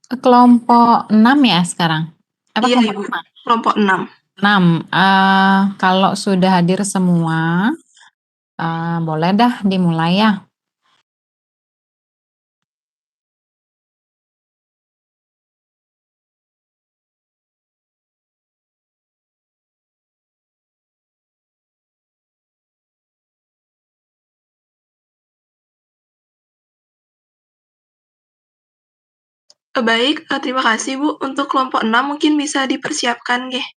Kelompok 6 ya sekarang? Apa Iya, kelompok Ibu, 5? kelompok 6. 6, kalau sudah hadir semua, boleh dah dimulai ya. Baik, terima kasih, Bu. Untuk kelompok 6 mungkin bisa dipersiapkan nggih.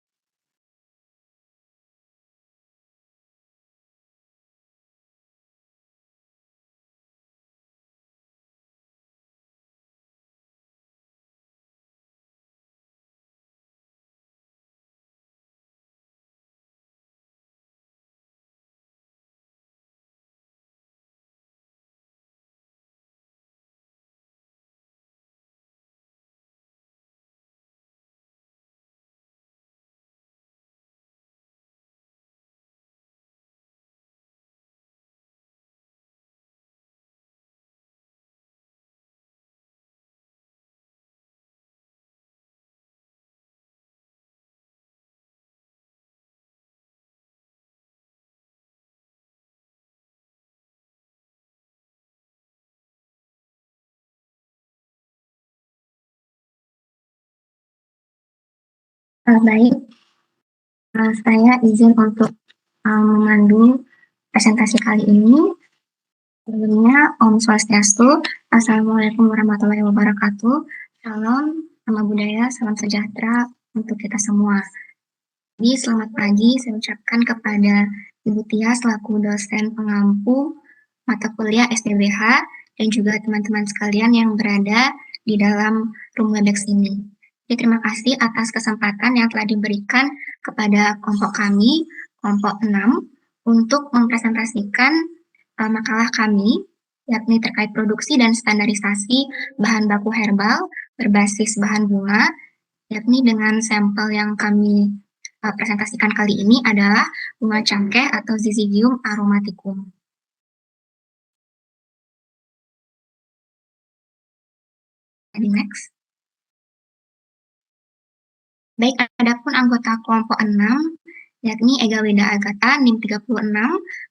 Baik, saya izin untuk memandu presentasi kali ini. Sebelumnya, Om Swastiastu, Assalamualaikum warahmatullahi wabarakatuh. Salam, nama budaya, salam sejahtera untuk kita semua. Jadi, selamat pagi saya ucapkan kepada Ibu Tia selaku dosen pengampu mata kuliah SDBH dan juga teman-teman sekalian yang berada di dalam room Webex ini. Jadi, terima kasih atas kesempatan yang telah diberikan kepada kelompok kami, kelompok 6, untuk mempresentasikan makalah kami, yakni terkait produksi dan standarisasi bahan baku herbal berbasis bahan bunga, yakni dengan sampel yang kami presentasikan kali ini adalah bunga cangkeh atau Syzygium aromaticum. Jadi next. Baik, adapun anggota kelompok 6, yakni Ega Weda Agatha NIM 36,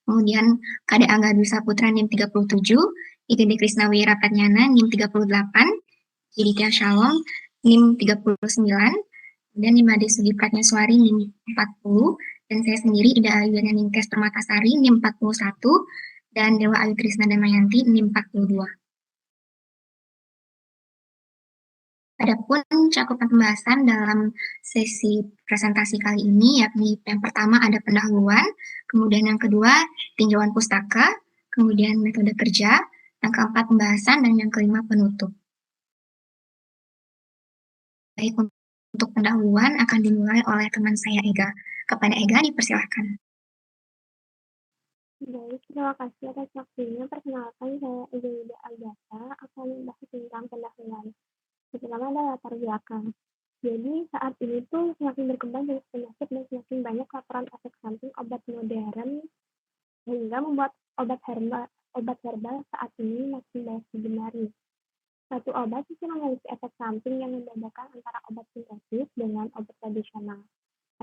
kemudian Kade Angga Dwi Saputra NIM 37, ITD Krisnawi Rapatnyana NIM 38, Yudhitya Shalom NIM 39, dan Nimade Sugi Pratnyaswari NIM 40, dan saya sendiri Ida Ayuana Ningtyas Permatasari NIM 41, dan Dewa Ayu Trisna Damayanti NIM 42. Adapun cakupan pembahasan dalam sesi presentasi kali ini, yakni yang pertama ada pendahuluan, kemudian yang kedua tinjauan pustaka, kemudian metode kerja, yang keempat pembahasan, dan yang kelima penutup. Baik, untuk pendahuluan akan dimulai oleh teman saya Ega. Kepada Ega dipersilahkan. Baik, terima kasih atas waktunya. Perkenalkan, saya Ega Wida Agatha akan membahas tentang pendahuluan. Pertama ada latar belakang. Jadi saat ini tuh semakin berkembang jenis penyakit dan semakin banyak laporan efek samping obat modern sehingga membuat obat herbal saat ini makin banyak digemari. Satu obat itu memiliki efek samping yang membedakan antara obat sintetis dengan obat tradisional.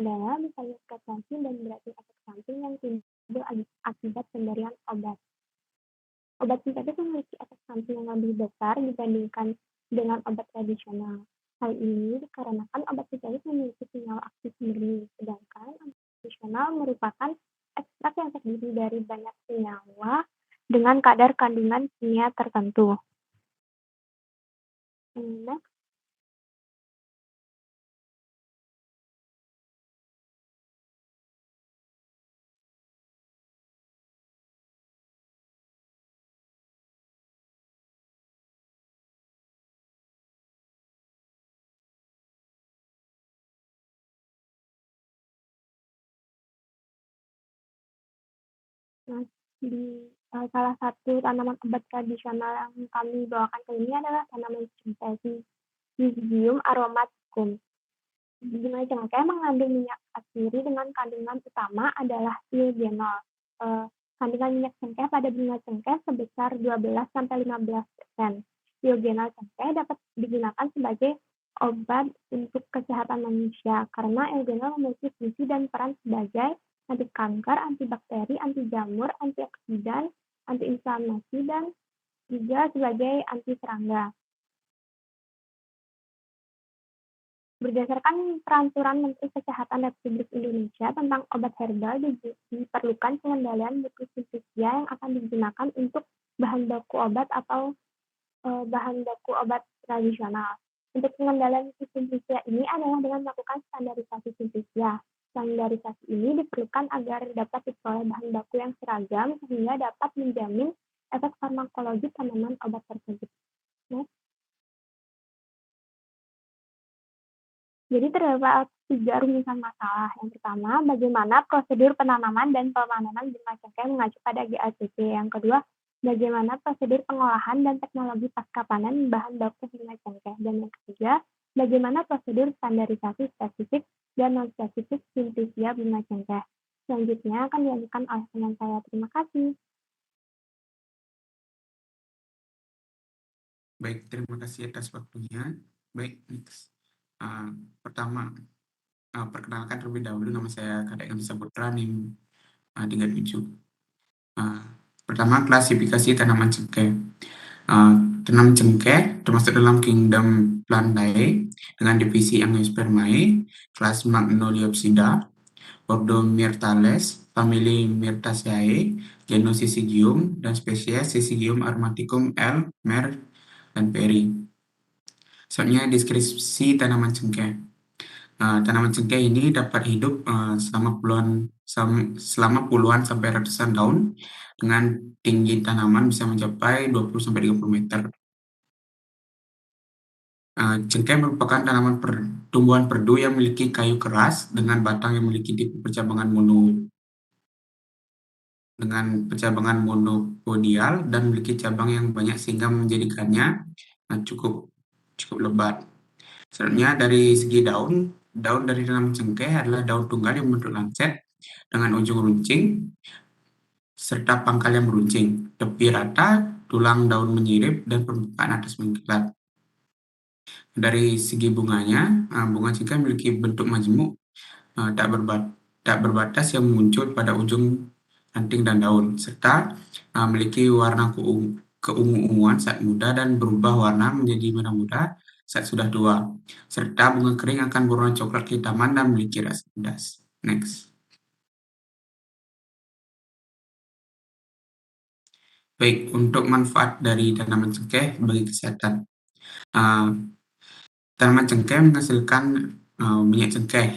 Adalah misalnya efek samping dan berarti efek samping yang timbul akibat pemberian obat. Obat sintetis memiliki efek samping yang lebih besar dibandingkan dengan obat tradisional. Hal ini dikarenakan obat sintetis memiliki senyawa aktif murni, sedangkan obat tradisional merupakan ekstrak yang terdiri dari banyak senyawa dengan kadar kandungan kimia tertentu. Next. Nah, di salah satu tanaman obat tradisional yang kami bawakan ke ini adalah tanaman cengkeh, Syzygium aromaticum. Bunga cengkeh mengandung minyak atsiri dengan kandungan utama adalah eugenol. Kandungan minyak cengkeh pada bunga cengkeh sebesar 12-15%. Eugenol cengkeh dapat digunakan sebagai obat untuk kesehatan manusia karena eugenol memiliki fungsi dan peran sebagai anti kanker, antibakteri, anti jamur, antioksidan, antiinflamasi, dan juga sebagai anti serangga. Berdasarkan Peraturan Menteri Kesehatan Republik Indonesia tentang obat herbal, diperlukan pengendalian mutu simplisia yang akan digunakan untuk bahan baku obat atau bahan baku obat tradisional. Untuk pengendalian mutu simplisia ini adalah dengan melakukan standarisasi simplisia. Standarisasi ini diperlukan agar dapat diperoleh bahan baku yang seragam sehingga dapat menjamin efek farmakologi tanaman obat tersebut. Next. Jadi terdapat 3 rumisan masalah. Yang pertama, bagaimana prosedur penanaman dan pemanenan bunga cengkeh mengacu pada GACP. Yang kedua, bagaimana prosedur pengolahan dan teknologi pasca panen bahan baku bunga cengkeh. Dan yang ketiga, bagaimana prosedur standarisasi spesifik dan non-spesifik simplisia bunga cengkeh. Selanjutnya akan dilanjutkan oleh teman saya. Terima kasih. Baik, terima kasih atas waktunya. Baik, next. Pertama, perkenalkan terlebih dahulu, nama saya Kadek Gamsa Putra, NIM 37. Pertama, klasifikasi tanaman cengkeh. Tanaman cengkeh termasuk dalam kingdom Plantae dengan divisi Angiospermae, kelas Magnoliopsida, ordo Myrtales, famili Myrtaceae, genus Syzygium, dan spesies Syzygium aromaticum L, Mer, dan Peri. Selanjutnya, deskripsi tanaman cengkeh. Tanaman cengkeh ini dapat hidup selama puluhan sampai ratusan tahun dengan tinggi tanaman bisa mencapai 20-30 meter. Cengkeh merupakan tumbuhan perdu yang memiliki kayu keras dengan batang yang memiliki tipe percabangan monopodial dan memiliki cabang yang banyak sehingga menjadikannya cukup lebat. Selanjutnya, dari segi daun dari tanaman cengkeh adalah daun tunggal yang membentuk lancet dengan ujung runcing serta pangkal yang meruncing, tepi rata, tulang daun menyirip, dan permukaan atas mengkilat. Dari segi bunganya, bunga cengkeh memiliki bentuk majemuk tak berbatas yang muncul pada ujung ranting dan daun, serta memiliki warna keungu-unguan saat muda dan berubah warna menjadi merah muda saat sudah tua, serta bunga kering akan berwarna coklat kehitaman dan memiliki rasa pedas. Next. Baik, untuk manfaat dari tanaman cengkeh bagi kesehatan. Tanaman cengkeh menghasilkan minyak cengkeh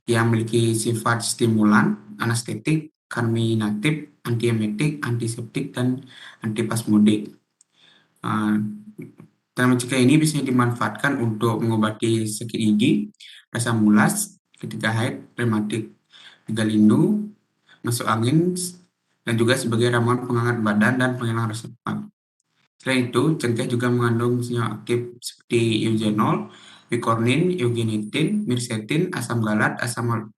yang memiliki sifat stimulan, anestetik, karminatif, antiemetik, antiseptik, dan antipasmodik. Tanaman cengkeh ini biasanya dimanfaatkan untuk mengobati sakit gigi, asam ulas, ketika haid, rematik, gagal lindu, masuk angin, dan juga sebagai ramuan penghangat badan dan penghilang rasa lemak. Selain itu, cengkeh juga mengandung senyawa aktif seperti eugenol, picornin, eugenitin, mircetin, asam galat, asam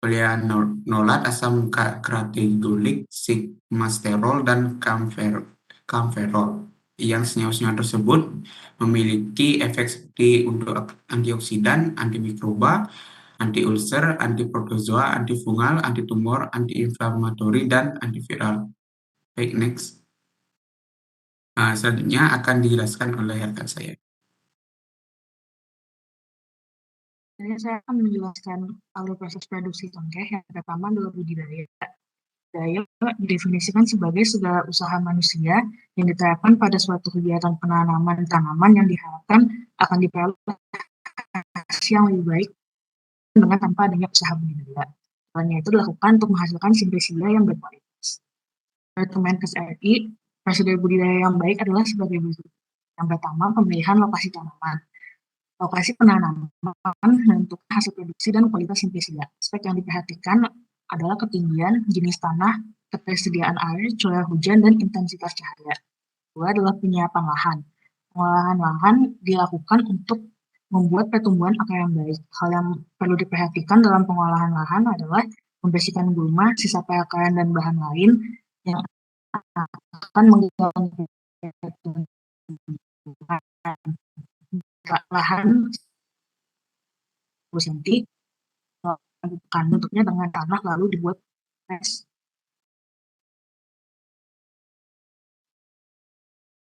polyanolat, asam krategolik, sigmasterol, dan camferol. Yang senyawa-senyawa tersebut memiliki efek seperti untuk antioksidan, antimikroba, anti-ulcer, antiprotozoa, antifungal, antitumor, antiinflamatori, dan antiviral. Baik, next. Selanjutnya akan dijelaskan oleh rekan saya. Saya akan menjelaskan alur proses produksi cengkeh. Yang pertama adalah budidaya. Budidaya didefinisikan sebagai segala usaha manusia yang diterapkan pada suatu kegiatan penanaman tanaman yang diharapkan akan diperoleh hasil yang lebih baik dengan tanpa adanya usaha budidaya. Tujuannya itu dilakukan untuk menghasilkan simplisia yang berkualitas. Menurut Kemenkes RI, prosedur budidaya yang baik adalah sebagai berikut. Yang pertama, pemilihan lokasi tanaman. Lokasi penanaman menentukan hasil produksi dan kualitas simplisia. Aspek yang diperhatikan adalah ketinggian, jenis tanah, ketersediaan air, curah hujan, dan intensitas cahaya. Kedua adalah penyiapan lahan. Pengolahan lahan dilakukan untuk membuat pertumbuhan akar yang baik. Hal yang perlu diperhatikan dalam pengolahan lahan adalah membersihkan gulma, sisa perakaran, dan bahan lain yang akan mengganggu lahan 10 cm, bukan bentuknya dengan tanah lalu dibuat tes.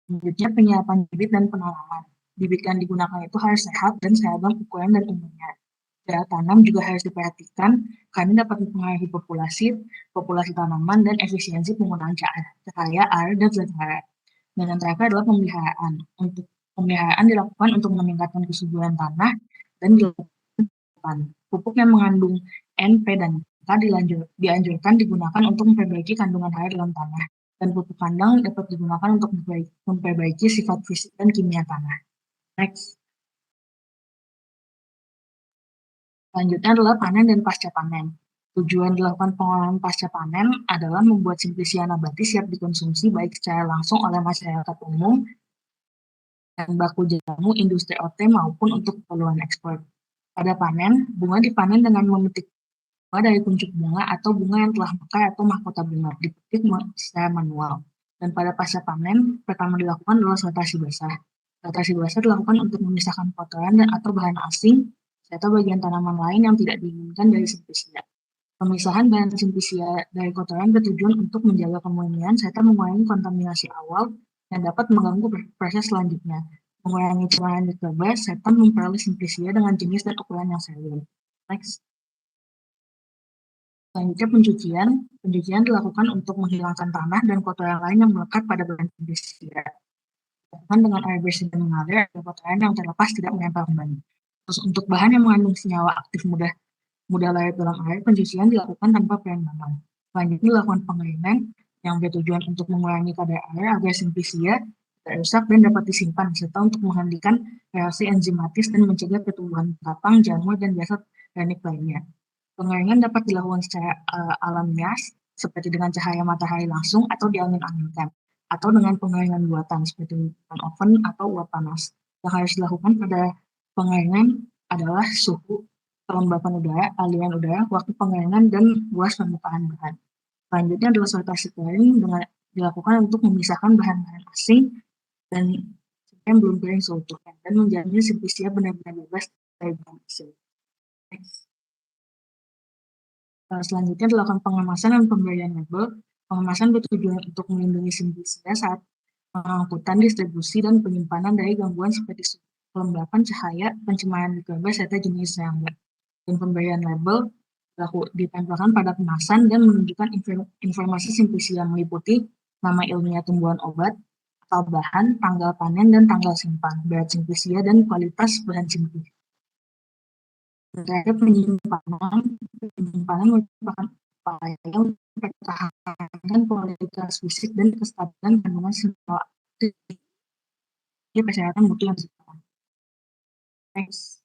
Selanjutnya penyiapan bibit dan penanaman. Bibit yang digunakan itu harus sehat dan seragam ukuran dan umurnya. Cara tanam juga harus diperhatikan karena dapat mempengaruhi populasi tanaman dan efisiensi penggunaan cahaya, air, dan zat hara. Dan yang terakhir adalah pemeliharaan. Untuk pemeliharaan dilakukan untuk meningkatkan kesuburan tanah dan dilakukan pupuk yang mengandung N, P, dan K dianjurkan digunakan untuk memperbaiki kandungan air dalam tanah. Dan pupuk kandang dapat digunakan untuk memperbaiki sifat fisik dan kimia tanah. Next. Selanjutnya adalah panen dan pasca panen. Tujuan dilakukan pengolahan pasca panen adalah membuat simplisia nabati siap dikonsumsi baik secara langsung oleh masyarakat umum dan baku jamu industri OT maupun untuk keperluan ekspor. Pada panen, bunga dipanen dengan memetik bunga dari kuncup bunga atau bunga yang telah mekar atau mahkota bunga, dipetik secara manual. Dan pada pasca panen, pertama dilakukan adalah sortasi basah. Sortasi basah dilakukan untuk memisahkan kotoran dan atau bahan asing serta bagian tanaman lain yang tidak diinginkan dari simplisia. Pemisahan bahan simplisia dari kotoran bertujuan untuk menjaga kemurnian serta mengurangi kontaminasi awal yang dapat mengganggu proses selanjutnya, mengurangi cemaran mikroba serta memperoleh simplisia dengan jenis dan ukuran yang steril. Next. Selanjutnya pencucian. Pencucian dilakukan untuk menghilangkan tanah dan kotoran lain yang melekat pada bahan simplisia. Dilakukan dengan air bersih dan mengalir agar kotoran yang terlepas tidak menempel kembali. Terus untuk bahan yang mengandung senyawa aktif mudah larut dalam air, pencucian dilakukan tanpa perendaman. Selanjutnya dilakukan pengeringan yang bertujuan untuk mengurangi kadar air agar simplisia tidak rusak dan dapat disimpan, serta untuk menghentikan reaksi enzimatis dan mencegah pertumbuhan kapang, jamur, dan jasad organik lainnya. Pengeringan dapat dilakukan secara alamiah, seperti dengan cahaya matahari langsung atau diangin-anginkan, atau dengan pengeringan buatan seperti oven atau uap panas. Yang harus dilakukan pada pengeringan adalah suhu, kelembapan udara, aliran udara, waktu pengeringan, dan luas permukaan bahan. Selanjutnya adalah sortasi kering dilakukan untuk memisahkan bahan-bahan asing dan yang belum kering seutuhnya dan menjamin simplisia benar-benar bebas dari bahan asing. Selanjutnya dilakukan pengemasan dan pemberian label. Pengemasan bertujuan untuk melindungi simplisia saat pengangkutan, distribusi, dan penyimpanan dari gangguan seperti kelembapan, cahaya, pencemaran mikroba, serta jenis serangga. Dan pemberian label ditempelkan pada kemasan dan menunjukkan informasi simplisia yang meliputi nama ilmiah tumbuhan obat, asal bahan, tanggal panen, dan tanggal simpan, berat simplisia, dan kualitas bahan simplisia. Terakhir, penyimpanan merupakan upaya untuk mempertahankan kualitas fisik dan kestabilan kandungan senyawa aktif di kesehatan mutu yang disediakan. Next.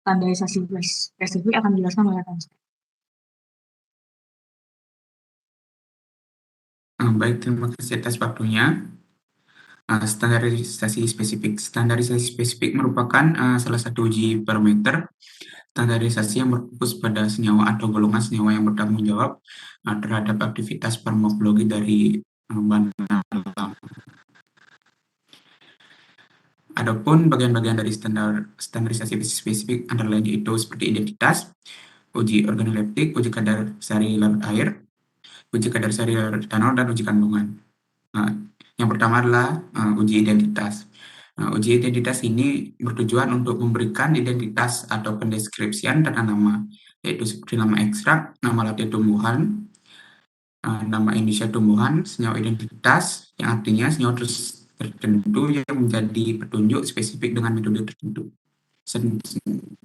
Standarisasi spesifik akan dijelaskan oleh Tansa. Baik, terima kasih atas waktunya. Standarisasi spesifik merupakan salah satu uji parameter standarisasi yang berfokus pada senyawa atau golongan senyawa yang bertanggung jawab terhadap aktivitas farmakologi dari bahan alam. Adapun bagian-bagian dari standarisasi spesifik antara lain yaitu seperti identitas, uji organoleptik, uji kadar sari larut air, uji kadar sari larut etanol, dan uji kandungan. Yang pertama adalah uji identitas. Uji identitas ini bertujuan untuk memberikan identitas atau pendeskripsian data nama, yaitu seperti nama ekstrak, nama latih tumbuhan, nama inisial tumbuhan, senyawa identitas, yang artinya senyawa tertentu yang menjadi petunjuk spesifik dengan metode tertentu.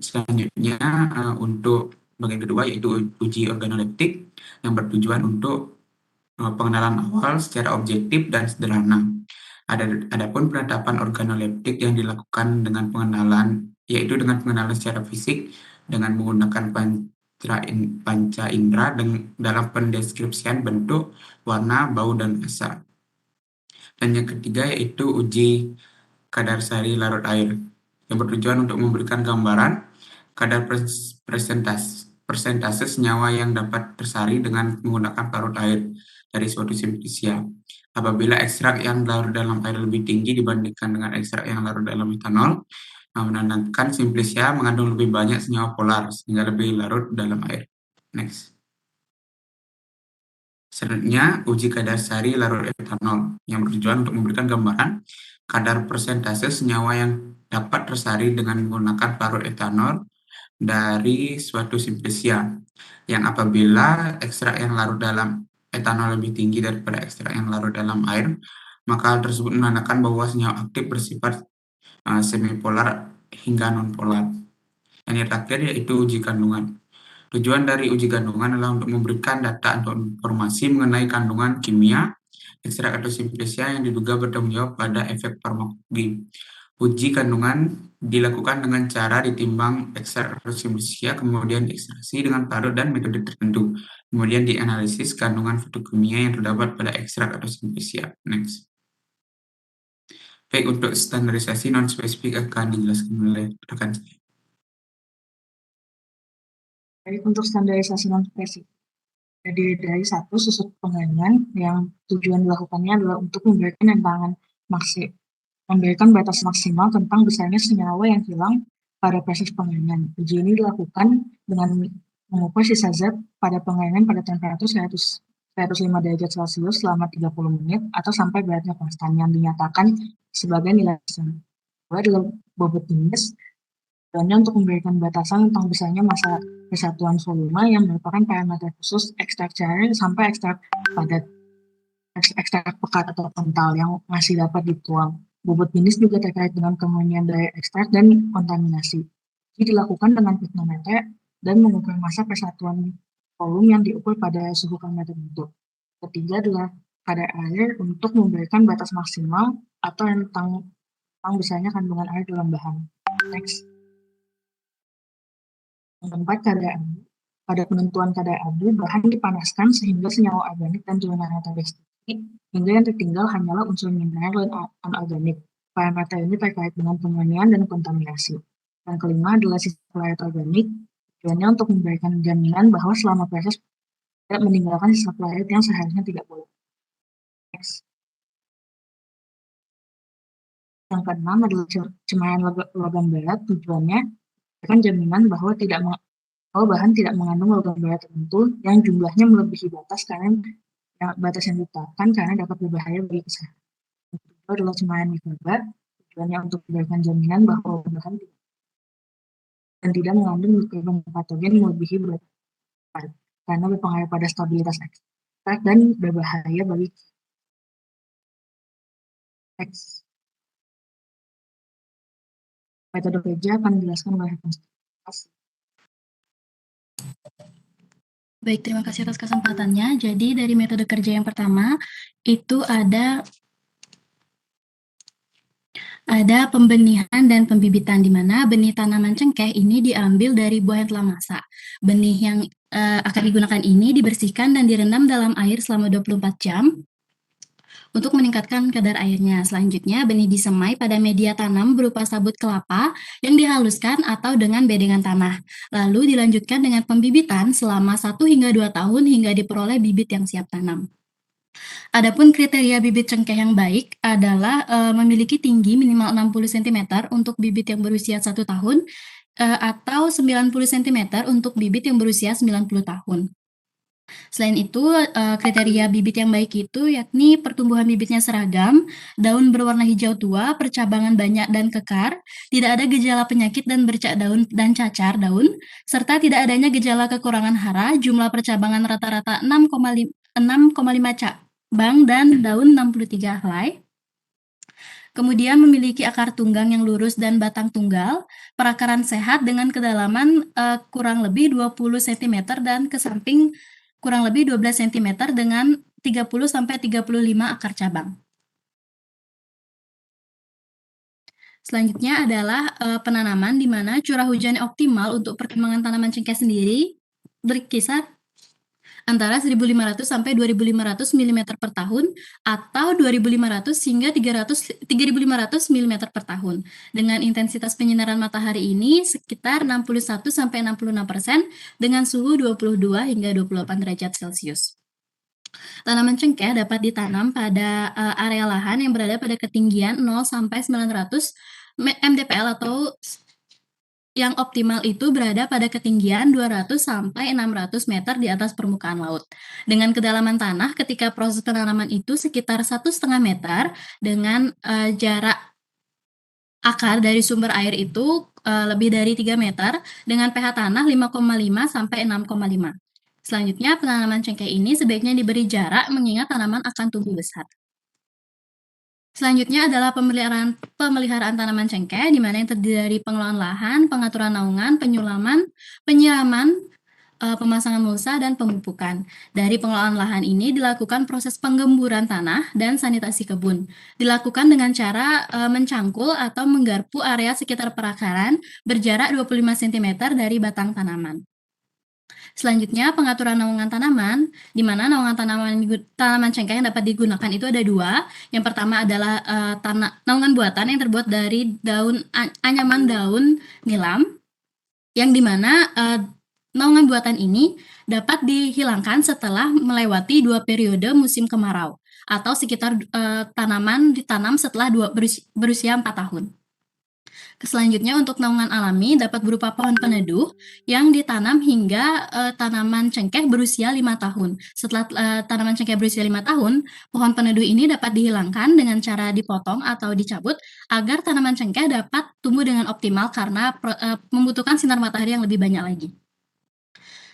Selanjutnya untuk bagian kedua yaitu uji organoleptik yang bertujuan untuk pengenalan awal secara objektif dan sederhana. Adapun penetapan organoleptik yang dilakukan dengan pengenalan yaitu dengan pengenalan secara fisik dengan menggunakan panca indera dalam pendeskripsian bentuk, warna, bau, dan rasa. Dan yang ketiga yaitu uji kadar sari larut air yang bertujuan untuk memberikan gambaran kadar persentase senyawa yang dapat tersari dengan menggunakan parut air dari suatu simplisia. Apabila ekstrak yang larut dalam air lebih tinggi dibandingkan dengan ekstrak yang larut dalam etanol, menandakan simplisia mengandung lebih banyak senyawa polar sehingga lebih larut dalam air. Next. Selanjutnya, uji kadar sari larut etanol yang bertujuan untuk memberikan gambaran kadar persentase senyawa yang dapat tersari dengan menggunakan parut etanol dari suatu simplisia, yang apabila ekstrak yang larut dalam etanol lebih tinggi daripada ekstrak yang larut dalam air, maka hal tersebut menandakan bahwa senyawa aktif bersifat semipolar hingga nonpolar. Yang terakhir yaitu uji kandungan. Tujuan dari uji kandungan adalah untuk memberikan data atau informasi mengenai kandungan kimia ekstrak atau simplisia yang diduga bertanggung jawab pada efek farmakologi. Uji kandungan dilakukan dengan cara ditimbang ekstrak atau simplisia, kemudian diekstraksi dengan parut dan metode tertentu. Kemudian dianalisis kandungan fotokimia yang terdapat pada ekstrak atau simplisia. Next. Baik, untuk standarisasi non-spesifik akan dijelaskan oleh rekan saya. Baik, untuk standarisasi non-spesifik, terdiri dari satu susut pengalihan yang tujuan dilakukannya adalah untuk memberikan memberikan batas maksimal tentang besarnya senyawa yang hilang pada proses pengalihan. Uji ini dilakukan dengan mengukur sisa zat pada pengalihan pada temperatur 105 derajat Celcius selama 30 menit atau sampai beratnya konstan yang dinyatakan sebagai nilai maksimal. Kedua adalah bobot jenis, tujuannya untuk memberikan batasan tentang besarnya massa kesatuan volume yang merupakan parameter khusus ekstrak cair sampai ekstrak padat, ekstrak pekat atau kental yang masih dapat dituang. Bobot jenis juga terkait dengan kemurnian daya ekstrak dan kontaminasi. Ini dilakukan dengan piknometer dan mengukur massa persatuan volume yang diukur pada suhu kamar tertentu. Ketiga adalah kadar air untuk memberikan batas maksimal atau tentang besarnya kandungan air dalam bahan. Next. Yang keempat, kadar abu. Pada penentuan kadar abu, bahan dipanaskan sehingga senyawa organik dan turunan terdeteksi, hingga yang tertinggal hanyalah unsur mineral dan anorganik. Parameter ini terkait dengan kemurnian dan kontaminasi. Yang kelima adalah sisa pelarut organik, tujuannya untuk memberikan jaminan bahwa selama proses tidak meninggalkan sisa pelarut yang seharusnya tidak boleh. Next. Yang keenam adalah cemaran logam berat, tujuannya akan jaminan bahwa bahan tidak mengandung logam berat tertentu yang jumlahnya melebihi batas batas yang ditetapkan karena dapat berbahaya bagi kesehatan. Yang kedua adalah cemaran mikroba, tujuannya untuk memberikan jaminan bahwa bahan tidak mengandung mikroba patogen melebihi batas karena berpengaruh pada stabilitas ekstrak dan berbahaya bagi ekstrak. Metode kerja akan dijelaskan oleh rekonstruksi. Baik, terima kasih atas kesempatannya. Jadi dari metode kerja yang pertama itu ada pembenihan dan pembibitan, di mana benih tanaman cengkeh ini diambil dari buah yang telah masak. Benih yang akan digunakan ini dibersihkan dan direndam dalam air selama 24 jam untuk meningkatkan kadar airnya. Selanjutnya, benih disemai pada media tanam berupa sabut kelapa yang dihaluskan atau dengan bedengan tanah. Lalu dilanjutkan dengan pembibitan selama 1 hingga 2 tahun hingga diperoleh bibit yang siap tanam. Adapun kriteria bibit cengkeh yang baik adalah memiliki tinggi minimal 60 cm untuk bibit yang berusia 1 tahun atau 90 cm untuk bibit yang berusia 90 tahun. Selain itu, kriteria bibit yang baik itu yakni pertumbuhan bibitnya seragam, daun berwarna hijau tua, percabangan banyak dan kekar, tidak ada gejala penyakit dan bercak daun dan cacar daun, serta tidak adanya gejala kekurangan hara, jumlah percabangan rata-rata 6,5 cabang dan daun 63 helai. Kemudian memiliki akar tunggang yang lurus dan batang tunggal, perakaran sehat dengan kedalaman kurang lebih 20 cm dan ke samping kurang lebih 12 cm dengan 30-35 akar cabang. Selanjutnya adalah penanaman, di mana curah hujan optimal untuk perkembangan tanaman cengkeh sendiri berkisar antara 1.500 sampai 2.500 mm per tahun atau 2.500 hingga 3.500 mm per tahun. Dengan intensitas penyinaran matahari ini sekitar 61 sampai 66% dengan suhu 22 hingga 28 derajat Celcius. Tanaman cengkeh dapat ditanam pada area lahan yang berada pada ketinggian 0 sampai 900 mdpl atau yang optimal itu berada pada ketinggian 200 sampai 600 meter di atas permukaan laut. Dengan kedalaman tanah ketika proses penanaman itu sekitar 1,5 meter dengan jarak akar dari sumber air itu lebih dari 3 meter dengan pH tanah 5,5 sampai 6,5. Selanjutnya, penanaman cengkeh ini sebaiknya diberi jarak mengingat tanaman akan tumbuh besar. Selanjutnya adalah pemeliharaan tanaman cengkeh, di mana yang terdiri dari pengelolaan lahan, pengaturan naungan, penyiraman, pemasangan mulsa, dan pemupukan. Dari pengelolaan lahan ini dilakukan proses penggemburan tanah dan sanitasi kebun. Dilakukan dengan cara mencangkul atau menggarpu area sekitar perakaran berjarak 25 cm dari batang tanaman. Selanjutnya, pengaturan naungan tanaman, di mana naungan tanaman cengkeh yang dapat digunakan itu ada dua. Yang pertama adalah naungan buatan yang terbuat dari anyaman daun nilam, yang di mana naungan buatan ini dapat dihilangkan setelah melewati 2 periode musim kemarau, atau sekitar tanaman ditanam setelah berusia 4 tahun. Selanjutnya, untuk naungan alami dapat berupa pohon peneduh yang ditanam hingga tanaman cengkeh berusia 5 tahun. Setelah tanaman cengkeh berusia 5 tahun, pohon peneduh ini dapat dihilangkan dengan cara dipotong atau dicabut agar tanaman cengkeh dapat tumbuh dengan optimal karena membutuhkan sinar matahari yang lebih banyak lagi.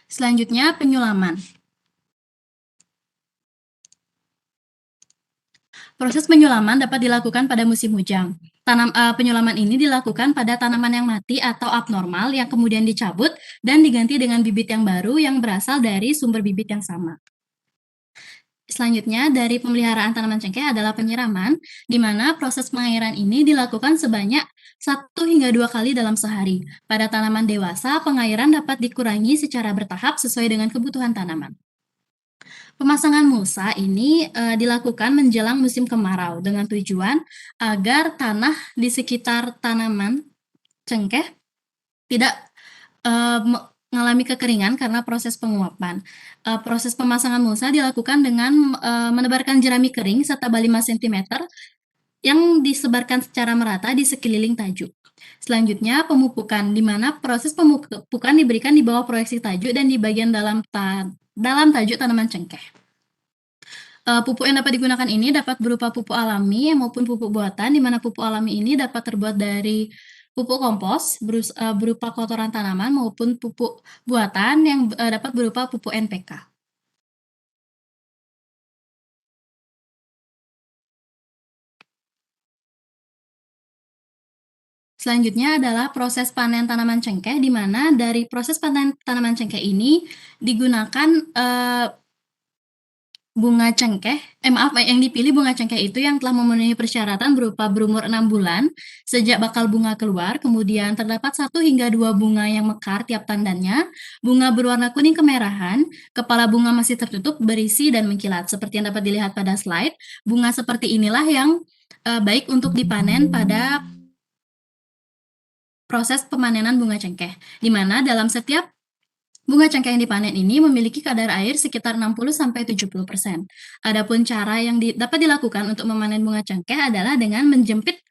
Selanjutnya, penyulaman. Proses penyulaman dapat dilakukan pada musim hujan. Penyulaman ini dilakukan pada tanaman yang mati atau abnormal yang kemudian dicabut dan diganti dengan bibit yang baru yang berasal dari sumber bibit yang sama. Selanjutnya, dari pemeliharaan tanaman cengkeh adalah penyiraman, di mana proses pengairan ini dilakukan sebanyak 1 hingga 2 kali dalam sehari. Pada tanaman dewasa, pengairan dapat dikurangi secara bertahap sesuai dengan kebutuhan tanaman. Pemasangan mulsa ini dilakukan menjelang musim kemarau dengan tujuan agar tanah di sekitar tanaman cengkeh tidak mengalami kekeringan karena proses penguapan. Proses pemasangan mulsa dilakukan dengan menebarkan jerami kering setebal 5 cm yang disebarkan secara merata di sekeliling tajuk. Selanjutnya, pemupukan, di mana proses pemupukan diberikan di bawah proyeksi tajuk dan di bagian dalam tajuk tanaman cengkeh. Pupuk yang dapat digunakan ini dapat berupa pupuk alami maupun pupuk buatan, di mana pupuk alami ini dapat terbuat dari pupuk kompos berupa kotoran tanaman maupun pupuk buatan yang dapat berupa pupuk NPK. Selanjutnya adalah proses panen tanaman cengkeh, di mana dari proses panen tanaman cengkeh ini digunakan yang dipilih bunga cengkeh itu yang telah memenuhi persyaratan berupa berumur 6 bulan sejak bakal bunga keluar, kemudian terdapat 1 hingga 2 bunga yang mekar tiap tandannya, bunga berwarna kuning kemerahan, kepala bunga masih tertutup, berisi dan mengkilat. Seperti yang dapat dilihat pada slide, bunga seperti inilah yang baik untuk dipanen pada proses pemanenan bunga cengkeh, di mana dalam setiap bunga cengkeh yang dipanen ini memiliki kadar air sekitar 60-70%. Adapun cara yang dapat dilakukan untuk memanen bunga cengkeh adalah dengan menjepit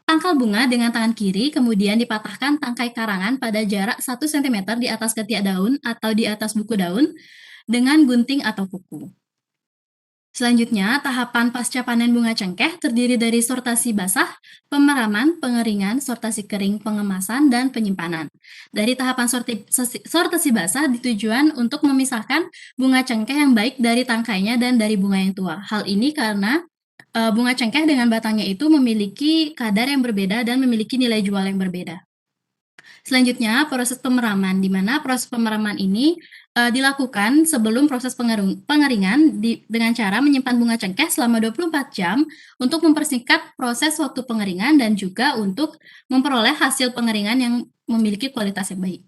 tangkal bunga dengan tangan kiri, kemudian dipatahkan tangkai karangan pada jarak 1 cm di atas ketiak daun atau di atas buku daun dengan gunting atau kuku. Selanjutnya, tahapan pasca panen bunga cengkeh terdiri dari sortasi basah, pemeraman, pengeringan, sortasi kering, pengemasan, dan penyimpanan. Dari tahapan sortasi basah ditujuan untuk memisahkan bunga cengkeh yang baik dari tangkainya dan dari bunga yang tua. Hal ini karena bunga cengkeh dengan batangnya itu memiliki kadar yang berbeda dan memiliki nilai jual yang berbeda. Selanjutnya, proses pemeraman, di mana proses pemeraman ini dilakukan sebelum proses pengeringan dengan cara menyimpan bunga cengkeh selama 24 jam untuk mempersingkat proses waktu pengeringan dan juga untuk memperoleh hasil pengeringan yang memiliki kualitas yang baik.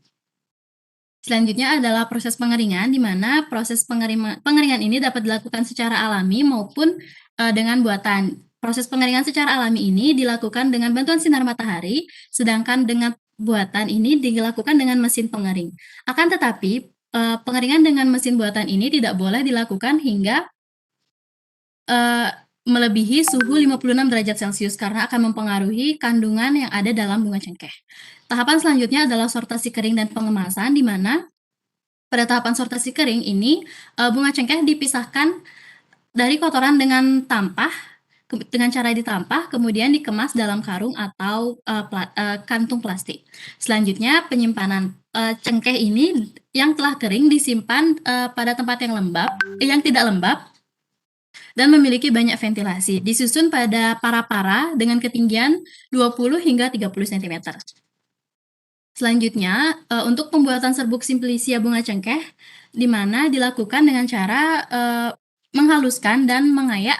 Selanjutnya adalah proses pengeringan, di mana proses pengeringan ini dapat dilakukan secara alami maupun dengan buatan. Proses pengeringan secara alami ini dilakukan dengan bantuan sinar matahari, sedangkan dengan buatan ini dilakukan dengan mesin pengering. Akan tetapi, pengeringan dengan mesin buatan ini tidak boleh dilakukan hingga melebihi suhu 56 derajat Celcius karena akan mempengaruhi kandungan yang ada dalam bunga cengkeh. Tahapan selanjutnya adalah sortasi kering dan pengemasan, di mana pada tahapan sortasi kering ini, bunga cengkeh dipisahkan dari kotoran dengan tampah, dengan cara ditampah, kemudian dikemas dalam karung atau kantung plastik. Selanjutnya, penyimpanan cengkeh ini yang telah kering disimpan pada tempat yang tidak lembab, dan memiliki banyak ventilasi. Disusun pada para-para dengan ketinggian 20 hingga 30 cm. Selanjutnya, untuk pembuatan serbuk simplicia bunga cengkeh, di mana dilakukan dengan cara menghaluskan dan mengayak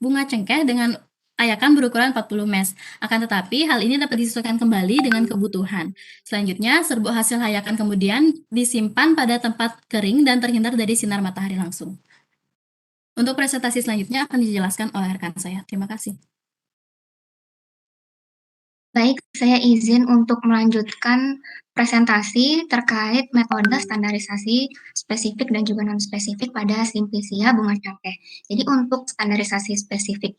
bunga cengkeh dengan ayakan berukuran 40 mes. Akan tetapi, hal ini dapat disesuaikan kembali dengan kebutuhan. Selanjutnya, serbuk hasil hayakan kemudian disimpan pada tempat kering dan terhindar dari sinar matahari langsung. Untuk presentasi selanjutnya akan dijelaskan oleh rekan saya. Terima kasih. Baik, saya izin untuk melanjutkan presentasi terkait metode standarisasi spesifik dan juga non-spesifik pada simplicia bunga cengkeh. Jadi untuk standarisasi spesifik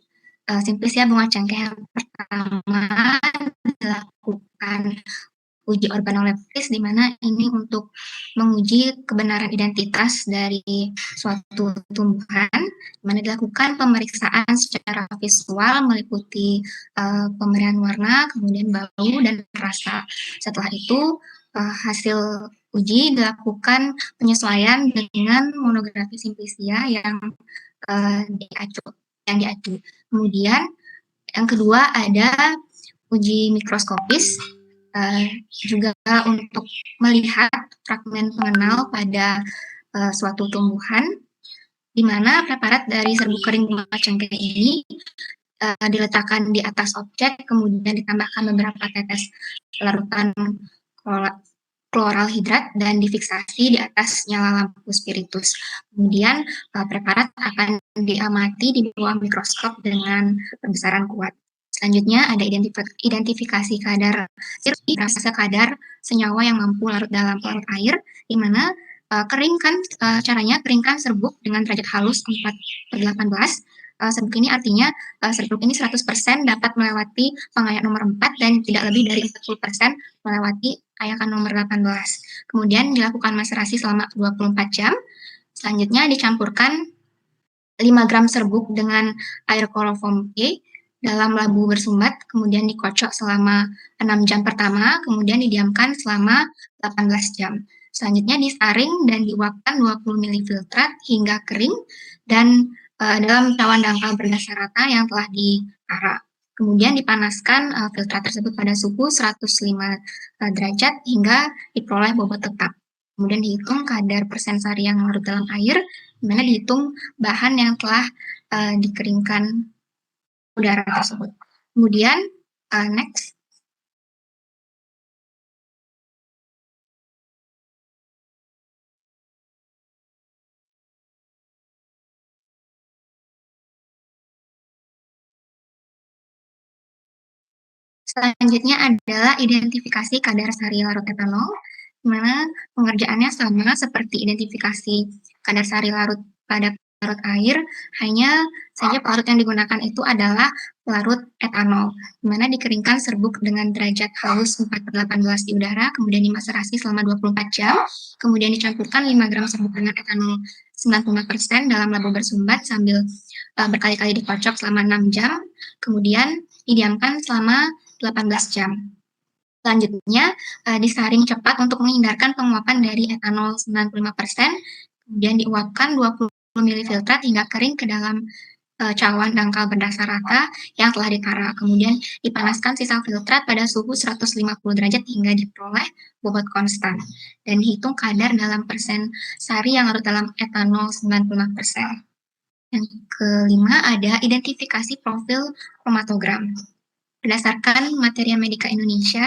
simplicia bunga cengkeh yang pertama dilakukan uji organoleptis, di mana ini untuk menguji kebenaran identitas dari suatu tumbuhan, di mana dilakukan pemeriksaan secara visual meliputi pemberian warna, kemudian bau dan rasa. Setelah itu hasil uji dilakukan penyesuaian dengan monografi simplicia yang diacu. Kemudian yang kedua ada uji mikroskopis, juga untuk melihat fragmen pengenal pada suatu tumbuhan, di mana preparat dari serbuk kering bunga cengkeh ini diletakkan di atas objek, kemudian ditambahkan beberapa tetes larutan kloral hidrat dan difiksasi di atas nyala lampu spiritus. Kemudian preparat akan diamati di bawah mikroskop dengan pembesaran kuat. Selanjutnya ada identifikasi kadar kadar senyawa yang mampu larut dalam larut air, di mana caranya keringkan serbuk dengan derajat halus 4/18. Serbuk ini artinya serbuk ini 100% dapat melewati pengayak nomor 4 dan tidak lebih dari 40% melewati ayakan nomor 18. Kemudian dilakukan maserasi selama 24 jam. Selanjutnya dicampurkan 5 gram serbuk dengan air kloroform P dalam labu bersumbat, kemudian dikocok selama 6 jam pertama, kemudian didiamkan selama 18 jam. Selanjutnya disaring dan diuapkan 20 ml filtrat hingga kering dan dalam cawan dangkal berdasar rata yang telah diarak. Kemudian dipanaskan filtrat tersebut pada suhu 105 derajat hingga diperoleh bobot tetap. Kemudian dihitung kadar persen sari yang larut dalam air, di mana dihitung bahan yang telah dikeringkan udara tersebut. Kemudian next. Selanjutnya adalah identifikasi kadar sari larut etanol, di mana pengerjaannya sama seperti identifikasi kadar sari larut pada pelarut air, hanya saja pelarut yang digunakan itu adalah pelarut etanol, di mana dikeringkan serbuk dengan derajat halus 4/18 di udara, kemudian dimaserasi selama 24 jam, kemudian dicampurkan 5 gram serbuk dengan etanol 95% dalam labu bersumbat sambil berkali-kali dikocok selama 6 jam, kemudian didiamkan selama 18 jam. Selanjutnya disaring cepat untuk menghindarkan penguapan dari etanol 95%, kemudian diuapkan 20 ml filtrat hingga kering ke dalam cawan dangkal berdasar rata yang telah dikarak. Kemudian dipanaskan sisa filtrat pada suhu 150 derajat hingga diperoleh bobot konstan. Dan dihitung kadar dalam persen sari yang larut dalam etanol 95%. Yang kelima ada identifikasi profil kromatogram. Berdasarkan Materia Medica Indonesia,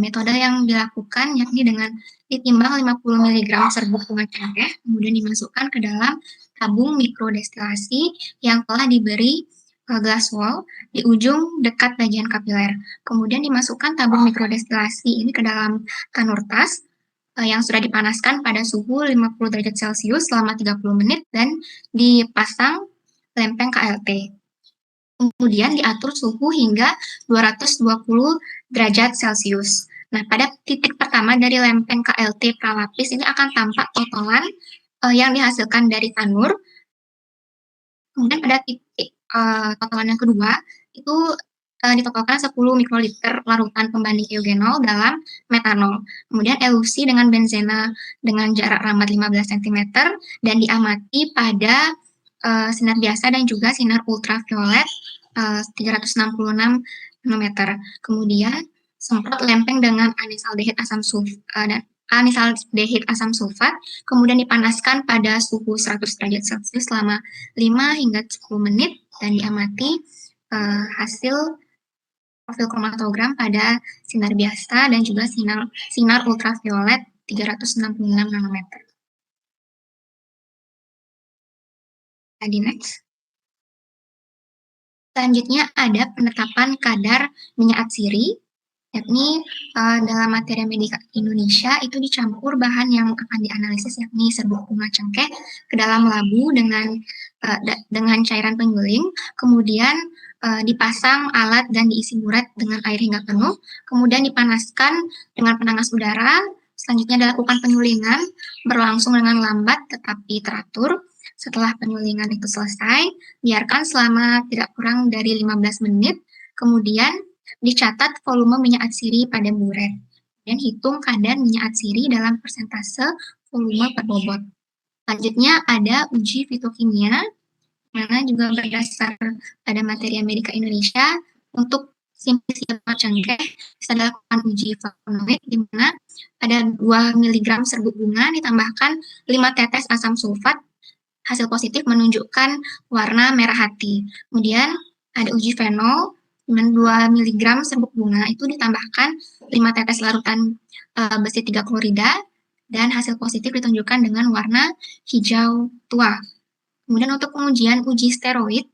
Metode yang dilakukan yakni dengan ditimbang 50 mg serbuk bunga cengkeh, kemudian dimasukkan ke dalam tabung mikrodestilasi yang telah diberi glass wall di ujung dekat bagian kapiler. Kemudian dimasukkan tabung mikrodestilasi ini ke dalam tanur tas yang sudah dipanaskan pada suhu 50 derajat Celcius selama 30 menit dan dipasang lempeng KLT. Kemudian diatur suhu hingga 220 derajat Celcius. Nah, pada titik pertama dari lempeng KLT pralapis ini akan tampak totalan yang dihasilkan dari tanur. Kemudian pada titik totalan yang kedua itu ditotalkan 10 mikroliter larutan pembanding eugenol dalam metanol. Kemudian elusi dengan benzena dengan jarak rambat 15 cm dan diamati pada sinar biasa dan juga sinar ultraviolet 366 nanometer. Kemudian semprot lempeng dengan anisaldehid asam sulfat, kemudian dipanaskan pada suhu 100 derajat Celcius selama 5 hingga 10 menit dan diamati hasil profil kromatogram pada sinar biasa dan juga sinar ultraviolet 366 nanometer. Tadi next. Selanjutnya ada penetapan kadar minyak atsiri, yakni dalam materi medika Indonesia itu dicampur bahan yang akan dianalisis yakni serbuk bunga cengkeh ke dalam labu dengan cairan penyuling, kemudian dipasang alat dan diisi buret dengan air hingga penuh, kemudian dipanaskan dengan penanas udara, selanjutnya dilakukan penyulingan berlangsung dengan lambat tetapi teratur. Setelah penyulingan itu selesai, biarkan selama tidak kurang dari 15 menit, kemudian dicatat volume minyak atsiri pada buret, dan hitung kadar minyak atsiri dalam persentase volume per bobot. Selanjutnya ada uji fitokimia, mana juga berdasar pada materi Amerika Indonesia. Untuk simplisia cengkeh bisa dilakukan uji flavonoid, di mana pada 2 mg serbuk bunga ditambahkan 5 tetes asam sulfat. Hasil positif menunjukkan warna merah hati. Kemudian ada uji fenol, dengan 2 mg serbuk bunga itu ditambahkan 5 tetes larutan besi 3 klorida, dan hasil positif ditunjukkan dengan warna hijau tua. Kemudian untuk pengujian uji steroid,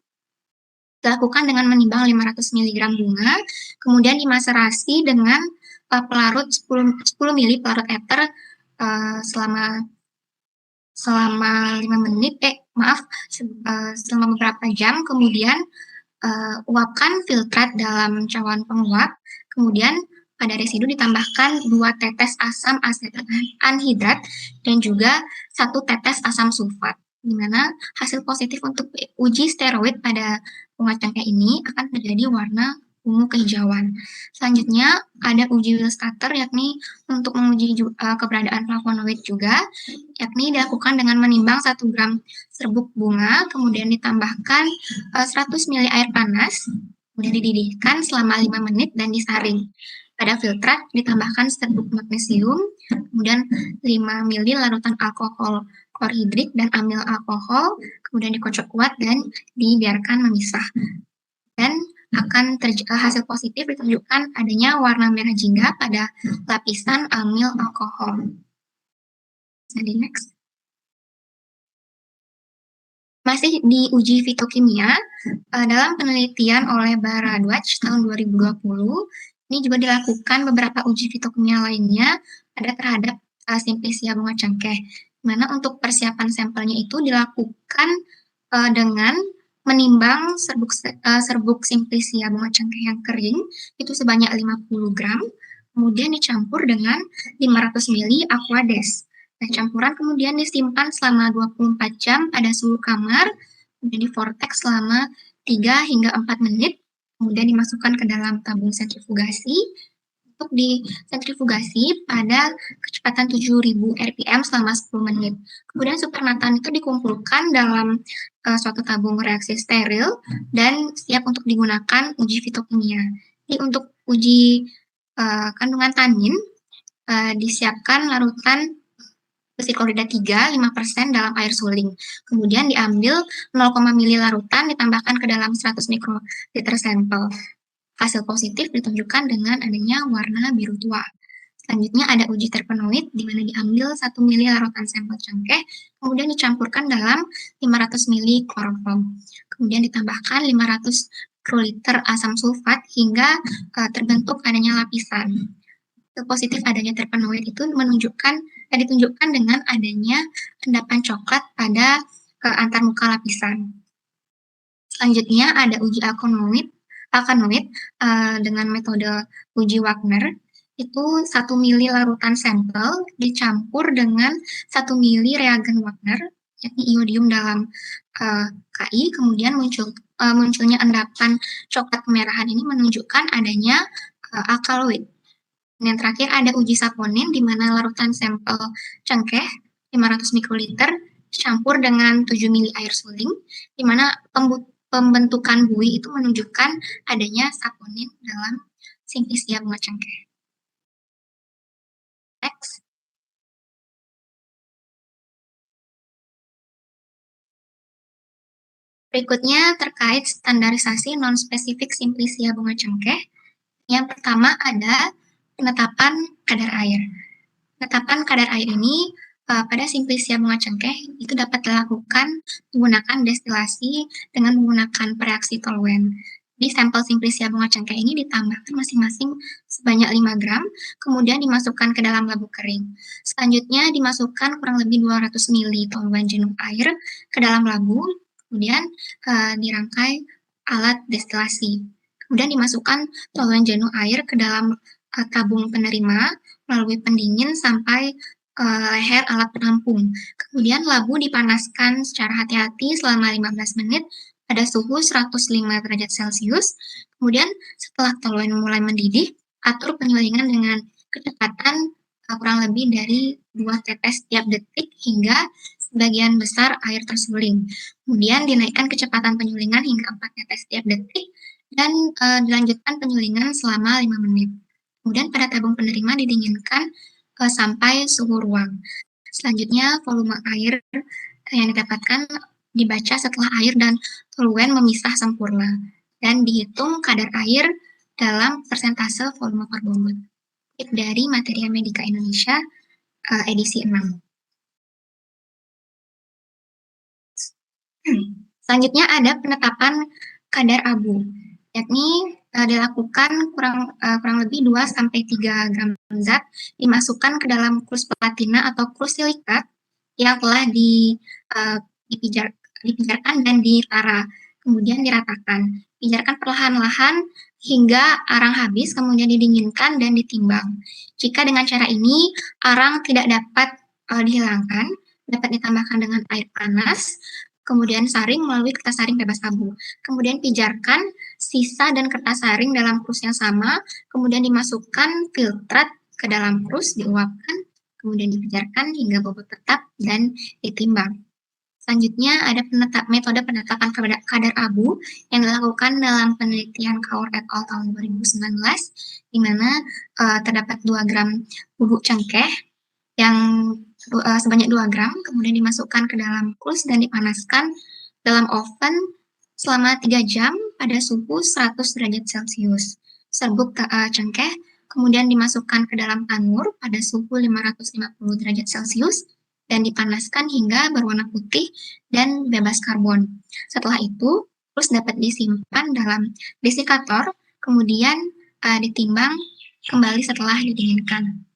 dilakukan dengan menimbang 500 mg bunga, kemudian dimaserasi dengan pelarut 10 ml pelarut eter selama 5 menit, selama beberapa jam, kemudian uapkan filtrat dalam cawan penguap, kemudian pada residu ditambahkan 2 tetes asam asetat anhidrat dan juga 1 tetes asam sulfat, di mana hasil positif untuk uji steroid pada bunga cengkeh ini akan terjadi warna ungu kehijauan. Selanjutnya ada uji Willstatter, yakni untuk menguji keberadaan flavonoid juga, yakni dilakukan dengan menimbang 1 gram serbuk bunga, kemudian ditambahkan 100 ml air panas, kemudian dididihkan selama 5 menit dan disaring. Pada filtrat ditambahkan serbuk magnesium, kemudian 5 ml larutan alkohol klorhidrik dan amil alkohol, kemudian dikocok kuat dan dibiarkan memisah. Dan hasil positif ditunjukkan adanya warna merah jingga pada lapisan amil alkohol. Jadi next. Masih di uji fitokimia, dalam penelitian oleh Bharadwaj tahun 2020, ini juga dilakukan beberapa uji fitokimia lainnya terhadap simplisia bunga cengkeh, mana untuk persiapan sampelnya itu dilakukan dengan menimbang serbuk simplisia bunga cengkeh yang kering itu sebanyak 50 gram, kemudian dicampur dengan 500 ml Aquades. Nah, campuran kemudian disimpan selama 24 jam pada suhu kamar, kemudian divortex selama 3 hingga 4 menit, kemudian dimasukkan ke dalam tabung sentrifugasi. Untuk disentrifugasi pada kecepatan 7000 rpm selama 10 menit. Kemudian supernatan itu dikumpulkan dalam suatu tabung reaksi steril dan siap untuk digunakan uji fitokimia. Jadi untuk uji kandungan tanin, disiapkan larutan besi klorida 3, 5% dalam air suling. Kemudian diambil 0, ml larutan ditambahkan ke dalam 100 mikroliter sampel. Hasil positif ditunjukkan dengan adanya warna biru tua. Selanjutnya ada uji terpenoid, di mana diambil 1 mili larutan sampel cengkeh, kemudian dicampurkan dalam 500 mili kloroform. Kemudian ditambahkan 500 mikroliter asam sulfat hingga terbentuk adanya lapisan. Hasil positif adanya terpenoid itu ditunjukkan dengan adanya endapan coklat pada antarmuka lapisan. Selanjutnya ada uji alkanoid dengan metode uji Wagner. Itu 1 mili larutan sampel dicampur dengan 1 mili reagen Wagner, yakni iodium dalam Ki, kemudian munculnya endapan coklat kemerahan ini menunjukkan adanya alkaloid. Dan yang terakhir ada uji saponin, di mana larutan sampel cengkeh 500 mikroliter dicampur dengan 7 mili air suling, di mana pembentukan buih itu menunjukkan adanya saponin dalam Simplicia bunga cengkeh. Next. Berikutnya terkait standarisasi non-spesifik Simplicia bunga cengkeh. Yang pertama ada penetapan kadar air. Penetapan kadar air ini pada Simplicia bunga cengkeh itu dapat dilakukan menggunakan destilasi dengan menggunakan reaksi toluen. Di sampel Simplicia bunga cengkeh ini ditambahkan masing-masing sebanyak 5 gram, kemudian dimasukkan ke dalam labu kering. Selanjutnya dimasukkan kurang lebih 200 ml toluan jenuh air ke dalam labu, kemudian dirangkai alat destilasi. Kemudian dimasukkan toluan jenuh air ke dalam tabung penerima melalui pendingin sampai leher alat penampung. Kemudian labu dipanaskan secara hati-hati selama 15 menit pada suhu 105 derajat Celcius. Kemudian setelah toluan mulai mendidih, atur penyulingan dengan kecepatan kurang lebih dari 2 tetes setiap detik hingga sebagian besar air tersuling. Kemudian dinaikkan kecepatan penyulingan hingga 4 tetes setiap detik dan dilanjutkan penyulingan selama 5 menit. Kemudian pada tabung penerima didinginkan sampai suhu ruang. Selanjutnya volume air yang didapatkan dibaca setelah air dan toluen memisah sempurna dan dihitung kadar air dalam persentase volume per bobot. Dari Materia Medica Indonesia edisi 6. Selanjutnya ada penetapan kadar abu, yakni dilakukan kurang lebih 2-3 gram zat dimasukkan ke dalam krus platina atau krus silikat yang telah dipijarkan dan ditara, kemudian diratakan. Pijarkan perlahan-lahan hingga arang habis, kemudian didinginkan dan ditimbang. Jika dengan cara ini arang tidak dapat dihilangkan, dapat ditambahkan dengan air panas, kemudian saring melalui kertas saring bebas abu. Kemudian pijarkan sisa dan kertas saring dalam krus yang sama, kemudian dimasukkan filtrat ke dalam krus, diuapkan, kemudian dipijarkan hingga bobot tetap dan ditimbang. Selanjutnya ada metode penetapan kadar abu yang dilakukan dalam penelitian Kaur et al. Tahun 2019, di mana terdapat 2 gram bubuk cengkeh yang sebanyak 2 gram, kemudian dimasukkan ke dalam krus dan dipanaskan dalam oven selama 3 jam pada suhu 100 derajat Celcius. Serbuk cengkeh kemudian dimasukkan ke dalam tanur pada suhu 550 derajat Celcius dan dipanaskan hingga berwarna putih dan bebas karbon. Setelah itu, krus dapat disimpan dalam desikator, kemudian ditimbang kembali setelah didinginkan.